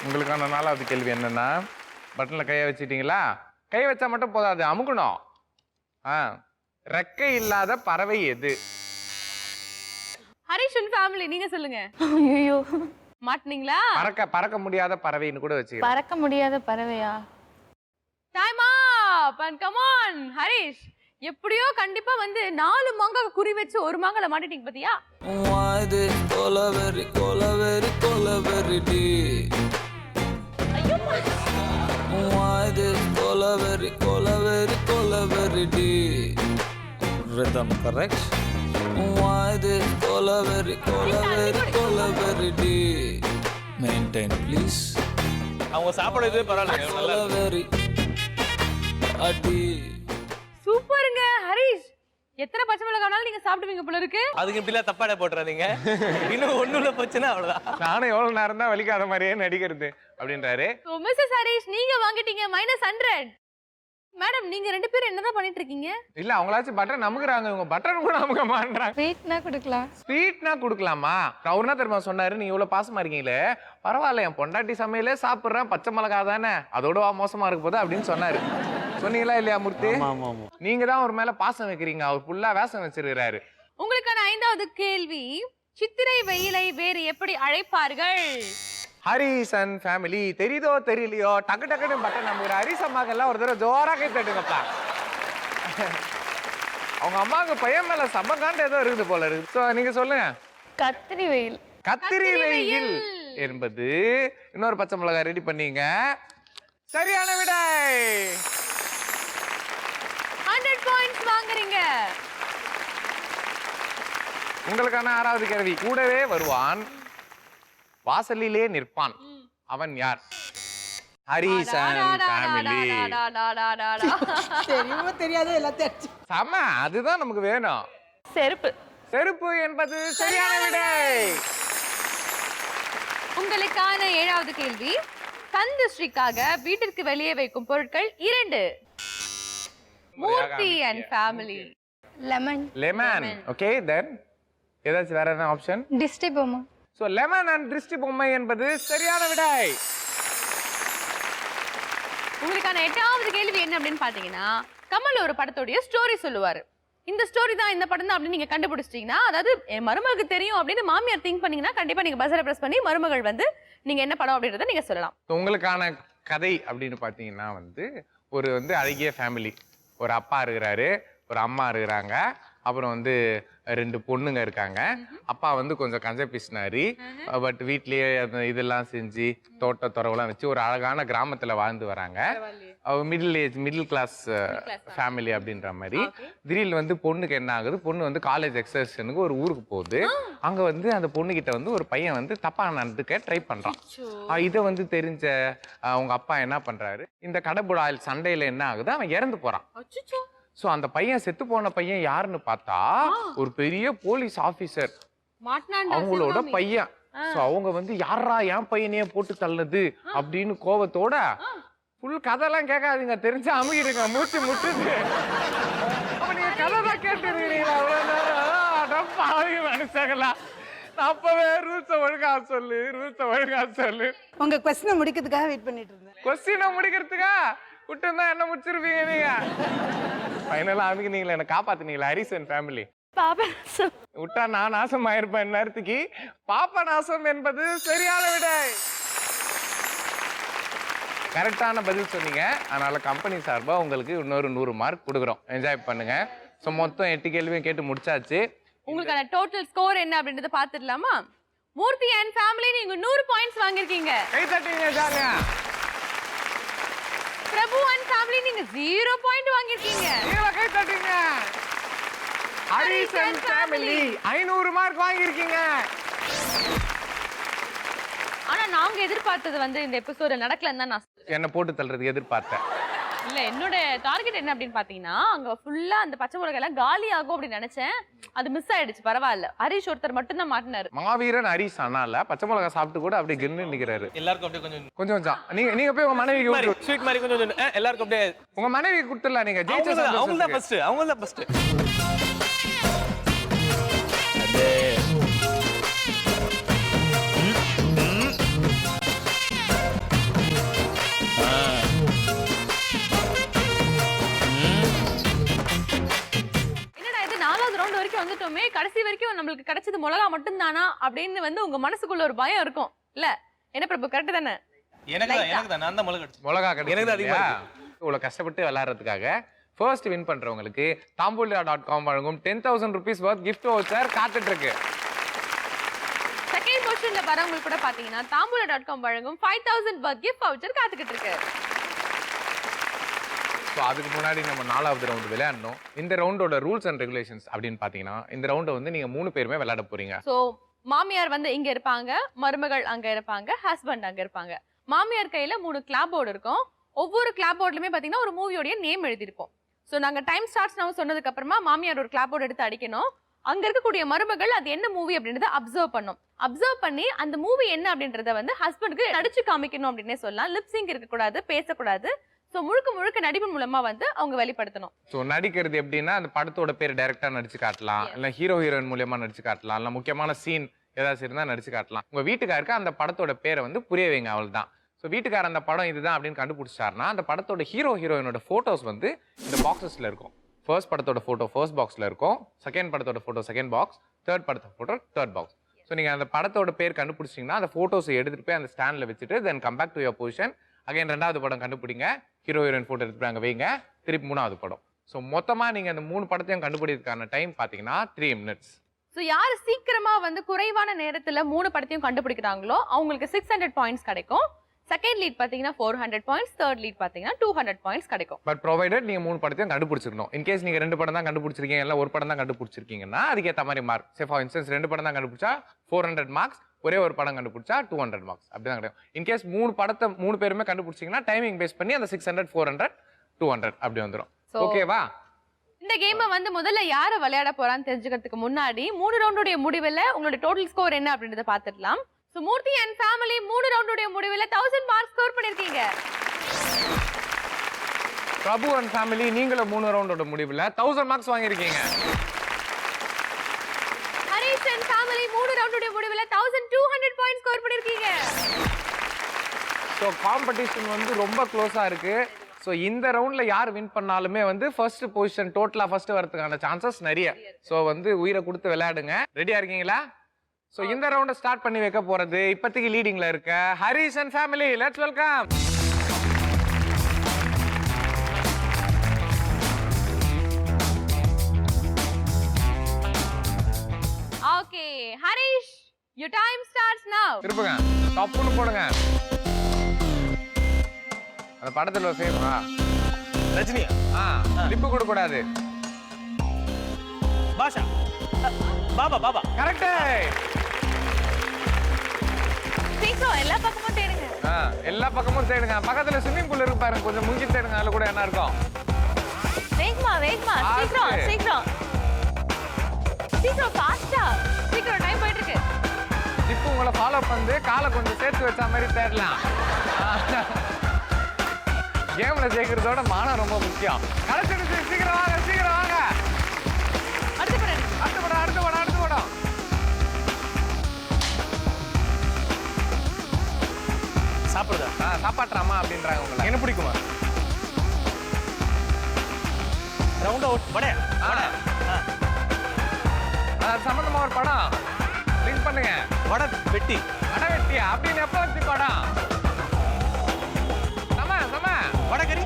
உங்களுக்கான 4வது கேள்வி என்னன்னா, பட்டன்ல கையை வச்சிட்டீங்களா? கை வச்சா மட்டும் போதாது, அமுக்கணும். ரெக்கை இல்லாத பறவை எது? ஹரிஷ் அண்ட் ஃபேமிலி நீங்க சொல்லுங்க. ஐயோ மாட்டீங்களா? பறக்க முடியாத பறவைன்னு கூட வச்சுக்கலாம். பறக்க முடியாத பறவையா? Time up. And come on Harish. எப்படியோ கண்டிப்பா வந்து 4 மாங்காய் குறி வச்சு ஒரு மாங்கால மாட்டிட்டீங்க பாத்தியா? Rhythm correct. Why this colaveri maintain please. அவங்க சாப்பிடுறது பரவாயில்ல, நல்லா இருக்கு. சூப்பருங்க ஹரிஷ். எத்தனை பச்சை மிளகானாலும் நீங்க சாப்பிடுவீங்க போல இருக்கு. அதுக்கு இப்படிலாம் தப்பாட போட்டுறாதீங்க. இன்னும் ஒண்ணுல போச்சுன்னா அவ்வளவுதான். நானும் எவ்வளவு நேரம் தான் வலிக்காத மாதிரியே நடிக்கிறது அப்படின்றாரு. சோ மிஸ்ஸஸ் ஹரிஷ் நீங்க வாங்கிட்டீங்க -100. மேடம் நீங்க 2 பேரும் என்னதான் பண்ணிட்டு இருக்கீங்க? இல்ல அவங்களாச்சும் பட்டன் அமுக்குறாங்க, இவங்க பட்டன் கூட அமுக்க மாட்டேறாங்க. ஸ்வீட்னா கொடுக்கலாம். ஸ்வீட்னா கொடுக்கலாமா? அவர்னா தெரியுமா சொன்னாரு, நீ இவ்வளவு பாசமா இருக்கீங்களே, பரவாயில்ல என் பொண்டாட்டி சமையலே சாப்பிடுறேன், பச்சை மிளகா தானே, அதோட மோசமா இருக்க போது அப்படின்னு சொன்னாரு. சொன்னீங்களா இல்லையா மூர்த்தி? நீங்க தான் ஒரு மேல பாசம் வைக்கிறீங்க, அவர் ஃபுல்லா வேஷம் வச்சிருக்காரு. உங்களுக்கான 5வது கேள்வி. சித்திரை வெயிலை வேறு எப்படி அழைப்பார்கள்? Harish and family. தெரியுதோ தெரியலையோ டக்கு டக்குன்னு பட்டன் நம்புற ஹரிஷ் அம்மாக்கெல்லாம் ஒரு தடவை ஜோரா கை தட்டுங்கப்பா. அவங்க அம்மாவுக்கு பையன் மேல சமகாண்ட ஏதோ இருக்குது போல இருக்கு. சோ நீங்க சொல்லுங்க. கத்திரி வெயில். கத்திரி வெயில் என்பது இன்னொரு பச்சை மிளகாய் ரெடி பண்ணீங்க. சரியான விடை. 100 பாயிண்ட்ஸ் வாங்குறீங்க. உங்களுக்கான 6வது கேள்வி. கூடவே வருவான், வாசலிலே நிற்பான், அவன் யார்? Harish and family. தெரியுமோ தெரியாதோ எல்லாத்தையும் சம, அதுதான் நமக்கு வேணும். செருப்பு. செருப்பு என்பது சரியான விடை. உங்களுக்கான 7வது கேள்வி. கண் திருஷ்டிக்காக வீட்டிற்கு வெளியே வைக்கும் பொருட்கள் 2. Murthy and family. Lemon. Lemon. Okay, then ஏதாச்சும் வேற என்ன ஆப்ஷன்? டிஸ்டி பொம்மை. சோ லெமன் அண்ட் திருஷ்டி பொம்மை என்பது சரியான விடை. உங்களுக்கான 8வது கேள்வி என்ன அப்படின்னு பாத்தீங்கன்னா, கமல் ஒரு படத்தோடைய ஸ்டோரி சொல்லுவாரு. இந்த ஸ்டோரி தான் இந்த படம் தான் அப்படின்னு நீங்க கண்டுபிடிச்சிட்டீங்கன்னா, அதாவது என் மருமகளுக்கு தெரியும் அப்படின்னு மாமியார் திங்க் பண்ணீங்கன்னா கண்டிப்பா நீங்க பஸரை பிரஸ் பண்ணி மருமகள் வந்து நீங்க என்ன படம் அப்படின்றத நீங்க சொல்லலாம். உங்களுக்கான கதை அப்படின்னு பாத்தீங்கன்னா ஒரு அழகிய ஃபேமிலி. ஒரு அப்பா இருக்கிறாரு, ஒரு அம்மா இருக்கிறாங்க, அப்புறம் 2 பொண்ணுங்க இருக்காங்க. அப்பா வந்து கொஞ்சம் கஞ்ச பிசினாரி, பட் வீட்லயே அந்த இதெல்லாம் செஞ்சு தோட்டத்துறவெல்லாம் வச்சு ஒரு அழகான கிராமத்துல வாழ்ந்து வராங்க. மிடில் கிளாஸ் ஃபேமிலி அப்படின்ற மாதிரி. திடீர்னு வந்து பொண்ணுக்கு என்ன ஆகுது, பொண்ணு வந்து காலேஜ் எக்ஸ்கர்ஷனுக்கு ஒரு ஊருக்கு போகுது. அங்க வந்து அந்த பொண்ணுகிட்ட வந்து ஒரு பையன் வந்து தப்பா நடந்துக்க ட்ரை பண்றான். இதை வந்து தெரிஞ்ச அவங்க அப்பா என்ன பண்றாரு, இந்த கடப்புட ஆயில் சண்டையில என்ன ஆகுது, அவன் இறந்து போறான். சோ அந்த பையன் செத்து போன பையன் யாருன்னு பார்த்தா ஒரு பெரிய போலீஸ் ஆபீசர், அவங்களோட பையன். சோ அவங்க வந்து யாரா என் பையனையே போட்டு தள்ளுது அப்படின்னு கோவத்தோட, ஃபுல் கதைலாம் கேட்காதீங்க, தெரிஞ்சா அமுகிடுங்க, மூச்சு முட்டுது. நீங்க கதை தான் கேட்டுருக்கீங்களா அவ்வளவு நேரம்? மனுஷங்களா, அப்பவே ரூல்ஸை ஒழுங்கா சொல்லு. உங்க கொஸ்டினை முடிக்கிறதுக்காக வெயிட் பண்ணிட்டு இருந்தேன். கொஸ்டினை முடிக்கிறதுக்கா விட்டு இருந்தா என்ன முடிச்சிருப்பீங்க நீங்க? ஃபைனலா அதுக்கு நீங்களே என்ன காப்பாத்துனீங்களா? ஹரிசன் ஃபேமிலி விட்டா நான் நாசம் ஆயிருப்பேன் நேரத்துக்கு. பாப்ப நாசம் என்பது சரியான விடை. கரெக்டான பதில் சொன்னீங்க. அதனால கம்பெனி சார்பா உங்களுக்கு இன்னொரு 100 மார்க் கொடுக்குறோம். என்ஜாய் பண்ணுங்க. ஸோ மொத்தம் 8 கேள்வியும் கேட்டு முடிச்சாச்சு. உங்களுக்கான டோட்டல் ஸ்கோர் என்ன அப்படின்றத பாத்துடலாமா? மூர்த்தி அண்ட் ஃபேமிலி நீங்க 100 பாயிண்ட்ஸ் வாங்கிருக்கீங்க. கை தட்டுங்க ஜாலியா. பிரபு அண்ட் ஃபேமிலி நீங்க 0 பாயிண்ட் வாங்கிருக்கீங்க. கை தட்டுங்க. ஹரிஸ் அண்ட் ஃபேமிலி 500 மார்க் வாங்கிருக்கீங்க. ஆனா நாங்க எதிர்பார்த்தது வந்து இந்த எபிசோட நடக்கலன்னு தான் நான் என்ன போட்டு தள்ளுறதுக்கு எதிர்பார்த்தேன். இல்ல என்னோட டார்கெட் என்ன அப்படின்னு பாத்தீங்கன்னா, அங்க ஃபுல்லா அந்த பச்சை மிளகாய் எல்லாம் காலி ஆகும் அப்படின்னு நினைச்சேன். அது மிஸ் ஆயிடுச்சு. பரவாயில்ல, ஹரிஷ் ஒருத்தர் மட்டும் தான் மாட்டினாரு. மாவீரன் ஹரிஷ் ஆனால பச்சை மிளகாய் சாப்பிட்டு கூட அப்படியே கின்னு நிக்கிறாரு. எல்லாருக்கும் அப்படியே கொஞ்சம் கொஞ்சம் நீங்க போய் உங்க மனைவிக்கு ஸ்வீட் மாதிரி கொஞ்சம் எல்லாருக்கும் அப்படியே உங்க மனைவி கொடுத்துடலாம். நீங்க அவங்க தான் ஃபர்ஸ்ட். வந்துட்டோமே, கடைசி வரைக்கும் நம்மளுக்கு கிடைச்சது மிளகா மட்டும் தானா அப்படின்னு வந்து உங்க மனசுக்குள்ள ஒரு பயம் இருக்கும் இல்ல? என்ன பிரபு, கரெக்ட் தானே? எனக்கு தான் நான் தான் மிளகா எனக்கு அதிகமா இவ்வளவு கஷ்டப்பட்டு விளையாடுறதுக்காக ஃபர்ஸ்ட் வின் பண்றவங்களுக்கு tambulia.com வழங்கும் 10,000 rupees worth gift voucher காத்துட்டு இருக்கு. செகண்ட் பொசிஷன்ல வரவங்களுக்கு கூட பாத்தீங்கன்னா tambulia.com வழங்கும் 5,000 worth gift voucher காத்துக்கிட்டு இருக்கு. ஸோ அதுக்கு முன்னாடி நம்ம 4வது ரவுண்ட் விளையாடணும். இந்த ரவுண்டோட ரூல்ஸ் அண்ட் ரெகுலேஷன்ஸ் அப்படின்னு பார்த்தீங்கன்னா, இந்த ரவுண்டை வந்து நீங்கள் 3 பேருமே விளையாட போறீங்க. ஸோ மாமியார் வந்து இங்க இருப்பாங்க, மருமகள் அங்க இருப்பாங்க, ஹஸ்பண்ட் அங்க இருப்பாங்க. மாமியார் கையில 3 கிளாப் போர்டு இருக்கும். ஒவ்வொரு கிளாப் போர்டுலுமே பார்த்தீங்கன்னா ஒரு மூவியோடைய நேம் எழுதியிருப்போம். ஸோ நாங்கள் டைம் ஸ்டார்ட்ஸ் நான் சொன்னதுக்கு அப்புறமா மாமியார் ஒரு கிளாப் போர்டு எடுத்து அடிக்கணும். அங்க இருக்கக்கூடிய மருமகள் அது என்ன மூவி அப்படின்றத அப்சர்வ் பண்ணும். அப்சர்வ் பண்ணி அந்த மூவி என்ன அப்படின்றத வந்து ஹஸ்பண்டுக்கு நடிச்சு காமிக்கணும் அப்படின்னே சொல்லலாம். லிப்சிங் இருக்கக்கூடாது, பேசக்கூடாது. ஸோ முழுக்க நடிப்பு மூலமா வந்து அவங்க வெளிப்படுத்தணும். ஸோ நடிக்கிறது எப்படின்னா, அந்த படத்தோட பேர் டைரக்டா நடிச்சு காட்டலாம், இல்லை ஹீரோயின் மூலியமா நடிச்சு காட்டலாம், இல்லை முக்கியமான சீன் ஏதாச்சும் இருந்தால் நடிச்சு காட்டலாம். உங்க வீட்டுக்காருக்கு அந்த படத்தோட பேரை வந்து புரிய வைங்க, அவள் தான். ஸோ வீட்டுக்கார அந்த படம் இதுதான் அப்படின்னு கண்டுபிடிச்சாருன்னா, அந்த படத்தோட ஹீரோயினோட ஃபோட்டோஸ் வந்து இந்த பாக்ஸஸ்ல இருக்கும். ஃபர்ஸ்ட் படத்தோட ஃபோட்டோ ஃபர்ஸ்ட் பாக்ஸ்ல இருக்கும், செகண்ட் படத்தோட ஃபோட்டோ செகண்ட் பாக்ஸ், தேர்ட் படத்தோட ஃபோட்டோ தேர்ட் பாக்ஸ். ஸோ நீங்கள் அந்த படத்தோட பேர் கண்டுபிடிச்சிங்கன்னா அந்த ஃபோட்டோஸை எடுத்துட்டு போய் அந்த ஸ்டாண்டில் வச்சுட்டு then come back to your position. Again 2வது படம் கண்டுபிடிங்க, ஹீரோயின் ஃபோட்டோ எடுத்துட்டு அங்கே வைங்க, திருப்பி 3வது படம். ஸோ மொத்தமாக நீங்கள் அந்த 3 படத்தையும் கண்டுபிடிக்கிறதுக்கான டைம் பார்த்தீங்கன்னா 3 minutes. ஸோ யார் சீக்கிரமா வந்து குறைவான நேரத்தில் 3 படத்தையும் கண்டுபிடிக்கிறாங்களோ அவங்களுக்கு 600 பாயிண்ட்ஸ் கிடைக்கும். செகண்ட் லீட் பார்த்தீங்கன்னா 400 பாயிண்ட்ஸ், தேர்ட் லீட் பார்த்தீங்கன்னா 200 பாயிண்ட்ஸ் கிடைக்கும். பட் ப்ரொவைடட் நீங்கள் 3 படத்தையும் கண்டுபிடிச்சிருக்கணும். இன்கேஸ் நீங்கள் 2 படம் தான் கண்டுபிடிச்சிருக்கீங்க, இல்லை 1 படம் தான் கண்டுபிடிச்சிருக்கீங்கன்னா அதுக்கேற்ற மாதிரி மார்க். சே ஃபார் இன்ஸ்டன்ஸ் 2 படம் தான் கண்டுபிடிச்சா 400 மார்க்ஸ், ஒரே ஒரு படம் கண்டுபிடிச்சா 200 மார்க்ஸ். அப்படிதான் கிடைக்கும். இன்கேஸ் 3 படத்தை 3 பேருமே கண்டுபிடிச்சிங்கன்னா டைமிங் பேஸ் பண்ணி அந்த 600, 400, 200 அப்படி வந்துடும். ஓகேவா? இந்த கேமை வந்து முதல்ல யாரை விளையாட போறான்னு தெரிஞ்சுக்கிறதுக்கு முன்னாடி 3 ரவுண்டுடைய முடிவில் உங்களோட டோட்டல் ஸ்கோர் என்ன அப்படின்றத பார்த்துடலாம். ஸோ மூர்த்தி அண்ட் ஃபேமிலி 3 ரவுண்டுடைய முடிவில் 1000 மார்க்ஸ் ஸ்கோர் பண்ணிருக்கீங்க. பிரபு அண்ட் ஃபேமிலி நீங்களும் 3 ரவுண்டோட முடிவில் 1000 மார்க்ஸ் வாங்கியிருக்கீங்க. ஹரிஷ் அண்ட் ஃபேமிலி 3 ரவுண்டுடைய முடிவில் 1200 பாயிண்ட்ஸ் ஸ்கோர் பண்ணிருக்கீங்க. ஸோ காம்படிஷன் வந்து ரொம்ப க்ளோஸாக இருக்கு. ஸோ இந்த ரவுண்டில் யார் வின் பண்ணாலுமே வந்து ஃபர்ஸ்ட் பொசிஷன் டோட்டலாக ஃபர்ஸ்ட் வரதுக்கான சான்சஸ் நிறைய. ஸோ வந்து உயிரை கொடுத்து விளையாடுங்க. ரெடியாக இருக்கீங்களா? ஸோ இந்த ரவுண்டை ஸ்டார்ட் பண்ணி வைக்க போகிறது இப்போதைக்கு லீடிங்கில் இருக்க Harish and family. Let's welcome. Your time starts now. திருப்புங்க தப்புன்னு போடுங்க. அந்த படத்துல ஒரு ஃபேமா ரஜினியா? லிப்பு கொடுக்க கூடாது. பாஷா. பாபா. கரெக்ட். சீக்கிரம் எல்லா பக்கமும் தேடுங்க. எல்லா பக்கமும் தேடுங்க. பக்கத்துல ஸ்விம்மிங் பூல் இருக்கு பாருங்க, கொஞ்சம் முங்கி தேடுங்க, அதுல கூட என்ன இருக்கும். வேகமா சீக்கிரம் ஃபாஸ்டா. சீக்கிரம் டைம் போயிட்டு இருக்கு. இப்போ உங்களை ஃபாலோ பண்ணி காலை கொஞ்சம் சேர்த்து வச்ச மாதிரி தேடலாம். கேம்ல ஜெயிக்கிறதோட மானம் ரொம்ப முக்கியம். கடைசி சீக்கிரம் வாங்க. அடுத்த படம். சாப்பிடுதா? சாப்பாட்டுறாமா அப்படின்றாங்க உங்களை. என்ன பிடிக்குமா? ரவுண்ட் அவுட் வடை. அது சம்பந்தமா ஒரு படம் லிங்க் பண்ணுங்க. வடை வெட்டியா அப்படின்னு எப்ப வச்சு படம்? வடகரி.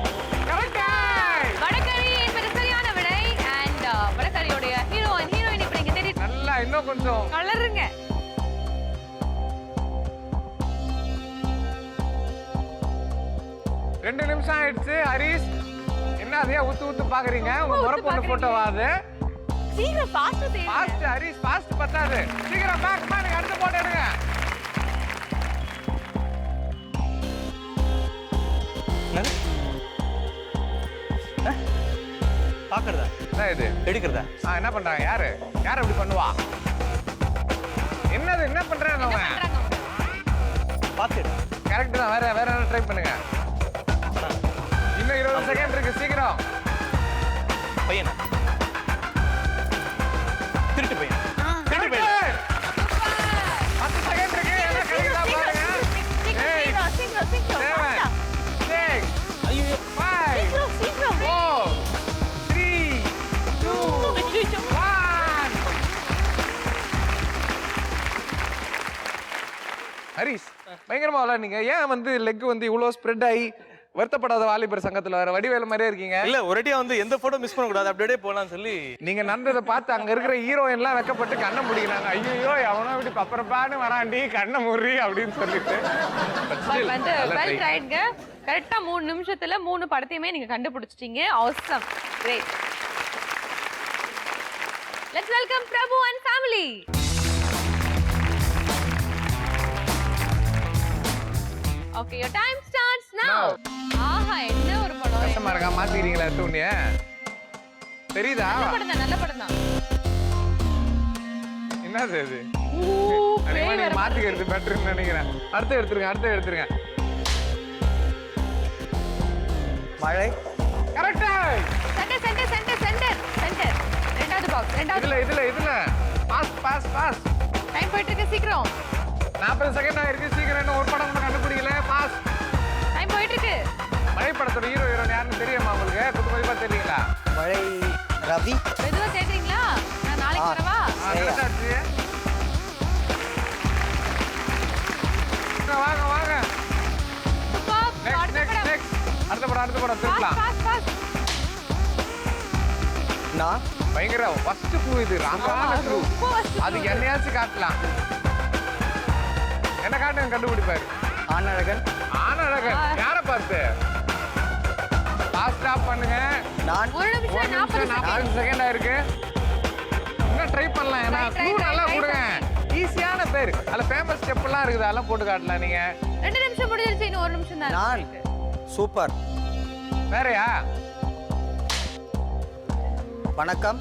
வடகரி என்பது சரியான விடை. அண்ட் வடகரியோட ஹீரோயின் இப்ப நீங்க தெரியும். நல்லா இன்னும் கொஞ்சம் கலருங்க. ரெண்டு நிமிஷம் ஆயிடுச்சு. ஹரிஷ் என்ன அதையா ஊத்து பாக்குறீங்க? உங்க முறை பொண்ணு போட்டோவா அது? சீக்கிரம் ஃபாஸ்டா தேடுங்க. ஃபாஸ்ட் ஹரிஷ், ஃபாஸ்ட் பத்தாது. சீக்கிரம் பேக் பண்ணி அடுத்து போட்டு எடுங்க. பாக்குறதா? என்ன இது? எடுக்கிறதா? என்ன பண்றாங்க? யாரு அப்படி பண்ணுவா? என்ன பண்றாங்க அவங்க? பாத்து. கரெக்ட் தான். வேற என்ன ட்ரை பண்ணுங்க. இன்னும் 20 செகண்ட் இருக்கு. சீக்கிரம். பையனா? திருட்டு பையன். 10 செகண்ட் இருக்கு. என்ன கிடைக்குதா பாருங்க. சீக்கிரம் 7 6 ஐயோ 5 சீக்கிரம் 4 3 2 1. ஹரிஷ் பயங்கரமா விளையாடுங்க. ஏன் வந்து லெக் வந்து இவ்வளோ ஸ்ப்ரெட் ஆகி வருத்தப்படாத வாலிபர் சங்கத்துல வர வடிவேலு மாதிரியே இருக்கீங்க? இல்ல ஒரேடியா வந்து எந்த போட்டோ மிஸ் பண்ண கூடாது, அப்படியே போலாம்னு சொல்லி. நீங்க நடந்ததை பார்த்து அங்க இருக்கிற ஹீரோயின் எல்லாம் வெக்கப்பட்டு கண்ணை முடிக்கிறாங்க. ஐயோ எவனோ இப்படி பப்பரப்பான்னு வராண்டி கண்ணை முறி அப்படின்னு சொல்லிட்டு. வந்து வெல் ட்ரைடுங்க. கரெக்டா 3 நிமிஷத்துல 3 படத்தையுமே நீங்க கண்டுபிடிச்சிட்டீங்க. Awesome. Great. Let's welcome Prabhu and family. Okay, your time starts now. ஆஹா, என்ன ஒரு படம். கஷ்டமா இருக்கா? மாத்திக்கிறீங்களா தூணிய? தெரியுதா? நல்ல படம் தான். என்னது இது? நீங்க மாத்திக்கிறது பெட்டர்னு நினைக்கிறேன். அடுத்து எடுத்துருங்க. மழை. கரெக்டா? சென்டர். ரெண்டாவது பாக்ஸ். இதுல. பாஸ். டைம் போயிட்டு இருக்கு. சீக்கிரம். 40 செகண்ட் ஆயிருக்கு. சீக்கிரம். இன்னும் ஒரு படம் கூட கண்டுபிடிக்கல. பாஸ். டைம் போயிட்டு இருக்கு. மழை படத்தோட ஹீரோயின் யாருன்னு தெரியுமா உங்களுக்கு? குத்து மதிப்பா தெரியுங்களா? மழை. ரவி. மெதுவா தேடுறீங்களா? நான் நாளைக்கு வரவா? வாங்க. நெக்ஸ்ட். அடுத்த படம் திருப்பலாம். நான் பயங்கர ஃபர்ஸ்ட் க்ளூ இது. ராங்கான க்ளூ. அது என்னையாச்சும் காட்டலாம். என்ன காட்டுங்க கண்டுபிடிப்பாரு. ஆனழகன். யாரை பார்த்து? ஃபாஸ்டா பண்ணுங்க. நான் 1 நிமிஷம் 40 செகண்ட் ஆயிருக்கு. இன்னும் ட்ரை பண்ணலாம். ஏன்னா க்ளூ நல்லா கொடுங்க. ஈஸியான பேர். அதுல ஃபேமஸ் ஸ்டெப் எல்லாம் இருக்குது. அதெல்லாம் போட்டு காட்டலாம் நீங்க. 2 நிமிஷம் முடிஞ்சிருச்சு. இன்னும் 1 நிமிஷம் தான் நான் இருக்கு. சூப்பர். வேறயா? வணக்கம்.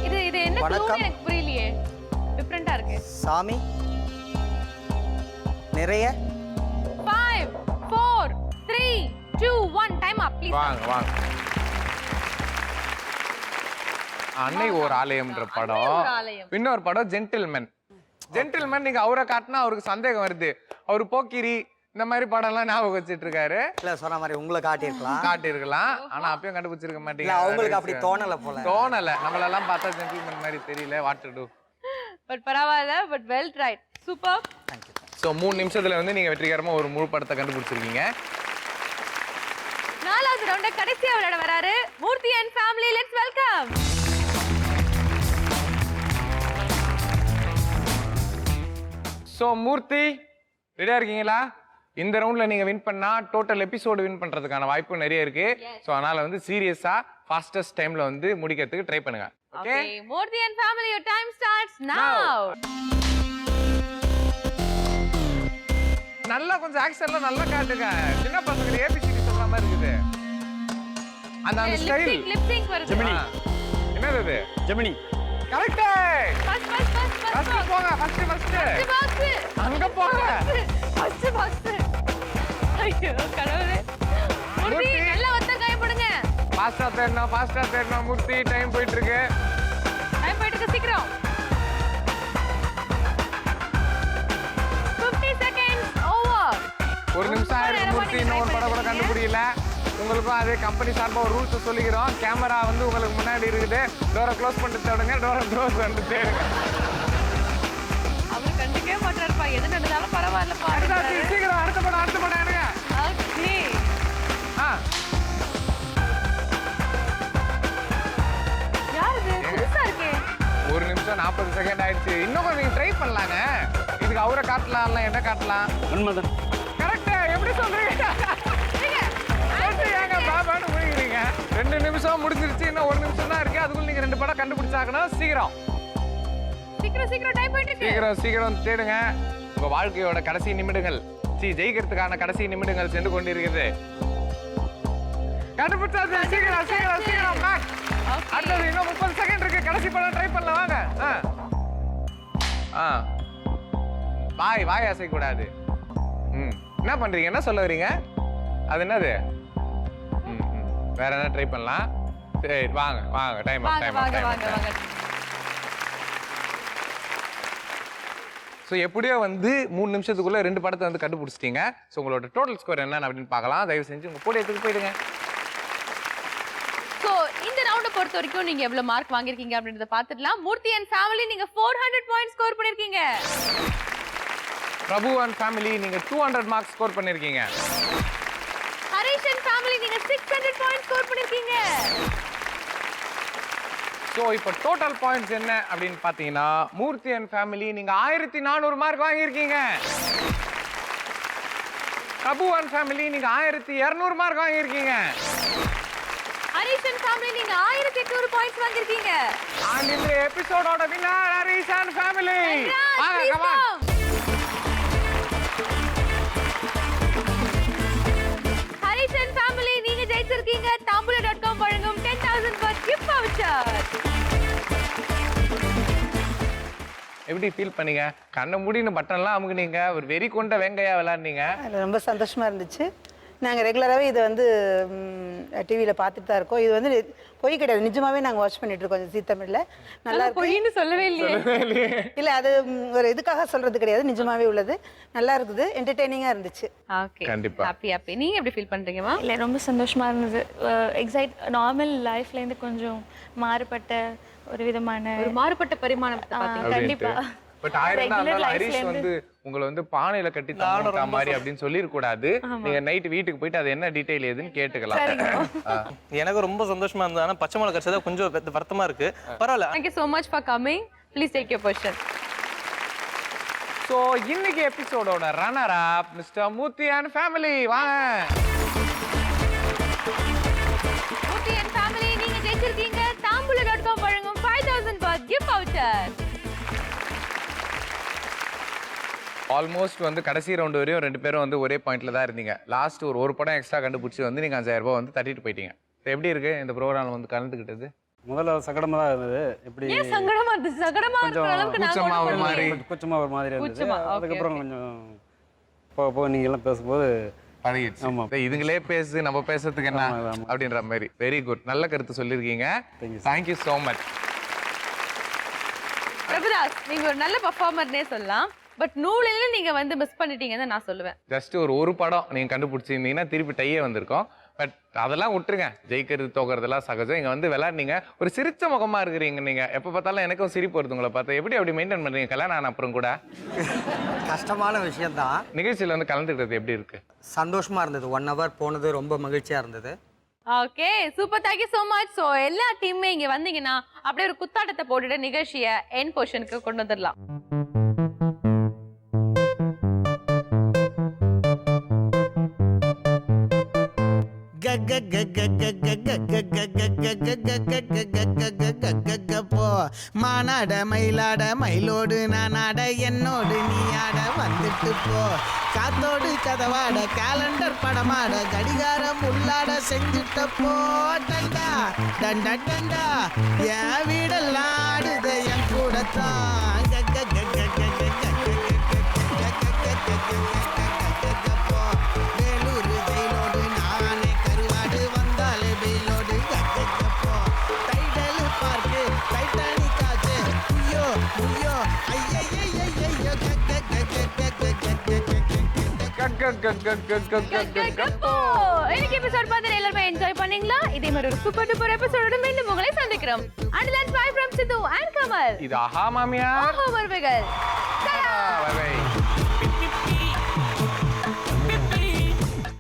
இது என்ன க்ளூ வணக்கம். எனக்கு புரியலையே. டிஃபரண்டா இருக்கு. சாமி. நிறைய. 5 4 3 2 1 டைம் அப் ப்ளீஸ். வாங்க. அன்னை ஒரு ஆலயம்ன்ற படம். இன்னொரு படம் ஜென்டில்மேன். நீங்க அவரை காட்டினா அவருக்கு சந்தேகம் வருது. அவரு போக்கிரி இந்த மாதிரி படம் எல்லாம் ஞாபகம் வச்சிட்டு இருக்காரு. இல்ல சொன்ன மாதிரி உங்களை காட்டியிருக்கலாம். ஆனா அப்பயும் கண்டுபிடிச்சிருக்க மாட்டீங்க. அவங்களுக்கு அப்படி தோணல போல. நம்மளெல்லாம் பார்த்தா ஜென்டில்மேன் மாதிரி தெரியல. What to do. பட் பரவாயில்ல. But well tried. Super. Thank you. So 3 நிமிஷத்துல வந்து நீங்க வெற்றிகரமா ஒரு முழு படத்தை கண்டுபிடிச்சிருக்கீங்க. 4வது ரவுண்ட கடைசியா விளையாட வராரு Murthy and family. Let's welcome. So Murthy ரெடியா இருக்கீங்களா? இந்த ரவுண்ட்ல நீங்க வின் பண்ணா டோட்டல் எபிசோடு வின் பண்றதுக்கான வாய்ப்பு நிறைய இருக்கு. ஸோ அதனால வந்து சீரியஸா ஃபாஸ்டஸ்ட் டைம்ல வந்து முடிக்கிறதுக்கு ட்ரை பண்ணுங்க. Okay, Murthy and family, your time starts now. நல்லா கொஞ்சம் ஆக்ஷன்ல நல்லா காட்டுங்க. சின்ன பசங்க ஏபிசிடி சொல்ற மாதிரி இருக்குது. அந்த ஸ்டைல் லிப் சிங்க் வருது. ஜெமினி. என்னது அது? ஜெமினி. கரெக்ட். ஃபர்ஸ்ட் போங்க. ஃபர்ஸ்ட் அங்க போங்க. ஃபர்ஸ்ட் ஐயோ கடவுளே. மூர்த்தி நல்லா ஒத்த கை போடுங்க. ஃபாஸ்டா தேடணும் மூர்த்தி. டைம் போயிட்டு இருக்கு. சீக்கிரம். 50 seconds over. ஒரு நிமிஷம் ஆயிருக்கு மூர்த்தி. இன்னும் ஒரு படம் கூட கண்டுபிடிக்கல. உங்களுக்கும் அதே கம்பெனி சார்பாக ஒரு ரூல்ஸ் சொல்லிக்கிறோம். கேமரா வந்து உங்களுக்கு முன்னாடி இருக்குது. டோரை க்ளோஸ் பண்ணிட்டு தேடுங்க. டோரை க்ளோஸ் பண்ணிட்டு தேடுங்க. அவர் கண்டுக்கவே மாட்டாருப்பா. எது நடந்தாலும் பரவாயில்லப்பா. சீக்கிரம் அடுத்த படம் எடுங்க. ஓகே. யார் இது? புதுசா இருக்கே. 1 நிமிஷம் 40 செகண்ட் ஆயிடுச்சு. இன்னும் கொஞ்சம் நீங்க ட்ரை பண்ணலாங்க. இதுக்கு அவரை காட்டலாம், என்ன காட்டலாம்? மன்மதன். கரெக்ட். எப்படி சொல்றீங்க? ஏங்க பாபான்னு முடிக்கிறீங்க? 2 நிமிஷம் முடிஞ்சிருச்சு. இன்னும் 1 நிமிஷம் தான் இருக்கு. அதுக்குள்ள நீங்க 2 படம் கண்டுபிடிச்சாக்கணும். சீக்கிரம் டைப் பண்ணிட்டு சீக்கிரம் தேடுங்க. உங்க வாழ்க்கையோட கடைசி நிமிடங்கள், ஜெயிக்கிறதுக்கான கடைசி நிமிடங்கள் சென்று கொண்டிருக்கிறது. கண்டுபிடிச்சாச்சு. சீக்கிரம் மேக். அடுத்தது இன்னும் 30 செகண்ட் இருக்கு. கடைசி படம் ட்ரை பண்ணலாம் வாங்க. வாய் அசைக்க கூடாது. என்ன பண்றீங்க? என்ன சொல்ல வரீங்க? அது என்னது? வேற என்ன ட்ரை பண்ணலாம்? சரி வாங்க. டைம் வாங்க. ஸோ எப்படியோ வந்து 3 நிமிஷத்துக்குள்ள 2 படத்தை வந்து கண்டுபிடிச்சிட்டீங்க. ஸோ உங்களோட டோட்டல் ஸ்கோர் என்ன அப்படின்னு பார்க்கலாம். தயவு செஞ்சு உங்க போட எடுத்துட்டு போயிடுங்க. சோ இந்த ரவுண்ட பொறுத்த வரைக்கும் நீங்க எவ்வளவு மார்க் வாங்கிருக்கீங்க அப்படின்றத பார்த்துடலாம். மூர்த்தி அண்ட் ஃபேமிலி நீங்க 400 பாயிண்ட்ஸ் ஸ்கோர் பண்ணிருக்கீங்க. பிரபு அண்ட் ஃபேமிலி நீங்க 200 மார்க்ஸ் ஸ்கோர் பண்ணிருக்கீங்க. ஹரிஷ் அண்ட் ஃபேமிலி நீங்க 600 பாயிண்ட்ஸ் ஸ்கோர் பண்ணிருக்கீங்க. ஸோ இப்போ டோட்டல் பாயிண்ட்ஸ் என்ன அப்படின்னு பார்த்தீங்கன்னா, மூர்த்தி அண்ட் ஃபேமிலி நீங்க 1400 மார்க் வாங்கியிருக்கீங்க. பிரபு அண்ட் ஃபேமிலி நீங்க 1200 மார்க் வாங்கியிருக்கீங்க. ஹரிஷ் அண்ட் ஃபேமிலி நீங்க 1800 பாயிண்ட்ஸ் வாங்கிருக்கீங்க. அண்ட் இந்த எபிசோடோட வின்னர் ஹரிஷ் அண்ட் ஃபேமிலி. வாங்க come on. Harish and family நீங்க ஜெயிச்சிருக்கீங்க. tambulan.com வழங்கும் 10,000 baht gift voucher. எப்படி ஃபீல் பண்ணீங்க? கண்ண மூடின பட்டன்லாம் அமுக்குனீங்க. ஒரு வெறி கொண்ட வெங்கையா விளையாடுனீங்க. அதில் ரொம்ப சந்தோஷமா இருந்துச்சு. நாங்கள் ரெகுலராகவே இதை வந்து டிவியில் பார்த்துட்டு தான் இருக்கோம். இது வந்து பொய் கிடையாது, நிஜமாவே நாங்கள் வாட்ச் பண்ணிட்டு இருக்கோம் ஜீ தமிழில். நல்லா இருக்கு. பொய்ன்னு சொல்லவே இல்லையே. இல்லை, அது ஒரு இதுக்காக சொல்றது கிடையாது, நிஜமாவே உள்ளது. நல்லா இருக்குது, என்டர்டெய்னிங்காக இருந்துச்சு. ஓகே, கண்டிப்பா. ஹாப்பி. நீங்க எப்படி ஃபீல் பண்றீங்கம்மா? இல்லை, ரொம்ப சந்தோஷமா இருந்தது. நார்மல் லைஃப்லேருந்து கொஞ்சம் மாறுபட்ட ஒரு விதமான ஒரு மாறுபட்ட பரிமாணத்தை பார்த்தீங்க. கண்டிப்பா. பட் ஹரிஷ் வந்து உங்களை வந்து பானையில கட்டி தந்துட்டா மாதிரி அப்படின்னு சொல்லிருக்க கூடாது. நீங்க நைட் வீட்டுக்கு போயிட்டு அது என்ன டீடைல் ஏதுன்னு கேட்டுக்கலாம். எனக்கு ரொம்ப சந்தோஷமா இருந்தது. ஆனா பச்சை மிளகா கடிச்சதா கொஞ்சம் வருத்தமா இருக்கு. பரவாயில்ல. Thank you so much for coming. Please take your question. So இன்னைக்கு எபிசோடோட runner up mister Murthy and family. வாங்க மூர்த்தி அண்ட் ஃபேமிலி நீங்க ஜெயிச்சிருக்கீங்க. tambulan.com வழங்கும் 5,000 baht gift voucher. ஆல்மோஸ்ட் வந்து கடைசி ரவுண்ட் வரையும் 2 பேரும் வந்து ஒரே பாயிண்ட்ல தான் இருந்தீங்க. லாஸ்ட் ஒரு படம் எக்ஸ்ட்ரா கண்டுபிடிச்சி வந்து நீங்க 5,000 ரூபாய் வந்து தட்டிட்டு போயிட்டீங்க. எப்படி இருக்கு இந்த ப்ரோக்ராம் வந்து கலந்துக்கிட்டது? முதல்ல சங்கடமா தான் இருந்தது. எப்படி ஏன் சங்கடமா இருந்துச்சு? சங்கடமா இருக்கிற அளவுக்கு நான் கூச்சமா ஒரு மாதிரி கூச்சமா ஒரு மாதிரி இருந்தது. கூச்சமா, okay, அதுக்கப்புறம் கொஞ்சம் போக நீங்க எல்லாம் பேசும்போது பழகிடுச்சு. ஆமா. இதுங்களே பேசு, நம்ம பேசுறதுக்கு என்ன ஆமா. அப்படின்ற மாதிரி. வெரி குட், நல்ல கருத்து சொல்லியிருக்கீங்க. Thank you so much. பிரபுதாஸ், நீங்க ஒரு நல்ல பெர்ஃபார்மர்னே சொல்லலாம். பட் நூலில நீங்க வந்து மிஸ் பண்ணிட்டீங்கன்னு நான் சொல்லுவேன். ஜஸ்ட் ஒரு படம் நீங்க கண்டுபிடிச்சிருந்தீங்கன்னா திருப்பி டையே வந்திருக்கும். பட் அதெல்லாம் விட்டுருங்க. ஜெயிக்கிறது தோக்கிறதுலாம் சகஜம். இங்க வந்து விளையாடுனீங்க, ஒரு சிரிச்ச முகமா இருக்கிறீங்க. நீங்க எப்ப பார்த்தாலும் எனக்கும் சிரிப்பு வருது உங்களை பார்த்தா. எப்படி அப்படி மெயின்டைன் பண்றீங்க கல்யாணம் ஆன அப்புறம் கூட? கஷ்டமான விஷயம்தான். நிகழ்ச்சியில வந்து கலந்துக்கிறது எப்படி இருக்கு? சந்தோஷமா இருந்தது. 1 hour போனது ரொம்ப மகிழ்ச்சியா இருந்தது. Okay, super. Thank you so much. So எல்லா டீமுமே இங்க வந்தீங்கன்னா அப்படியே ஒரு குத்தாட்டத்தை போட்டுட்டு நிகழ்ச்சியை எண்ட் பொசிஷனுக்கு கொண்டு வந்துடலாம். போ மானாட மயிலாட மயிலோடு நானாட என்னோடு நீ ஆட வந்துட்டு போ காத்தோடு கதவாட கேலண்டர் படமாட கடிகாரம் உள்ளாட செஞ்சுட்ட போ டண்டா டண்டா டண்டா என் வீடெல்லாம் ஆடுது என் கூடத்தான் வேலூர் ஜெயிலோடு நானே கருவாடு வந்தாலே வெயிலோடு போ டைடல் பார்க்கு டைட்டானிக் ஆச்சு ஐயோ ஐயோ ஐயோ இன்னைக்கு எபிசோட் பார்த்து எல்லாரும் என்ஜாய் பண்ணீங்களா? இதே மாதிரி ஒரு சூப்பர் டூப்பர் எபிசோடோட மீண்டும் உங்களை சந்திக்கிறோம். And that's bye from Sidhu and Kamal. இது ஆஹா மாமியார் ஆஹா மருமகள். Bye by.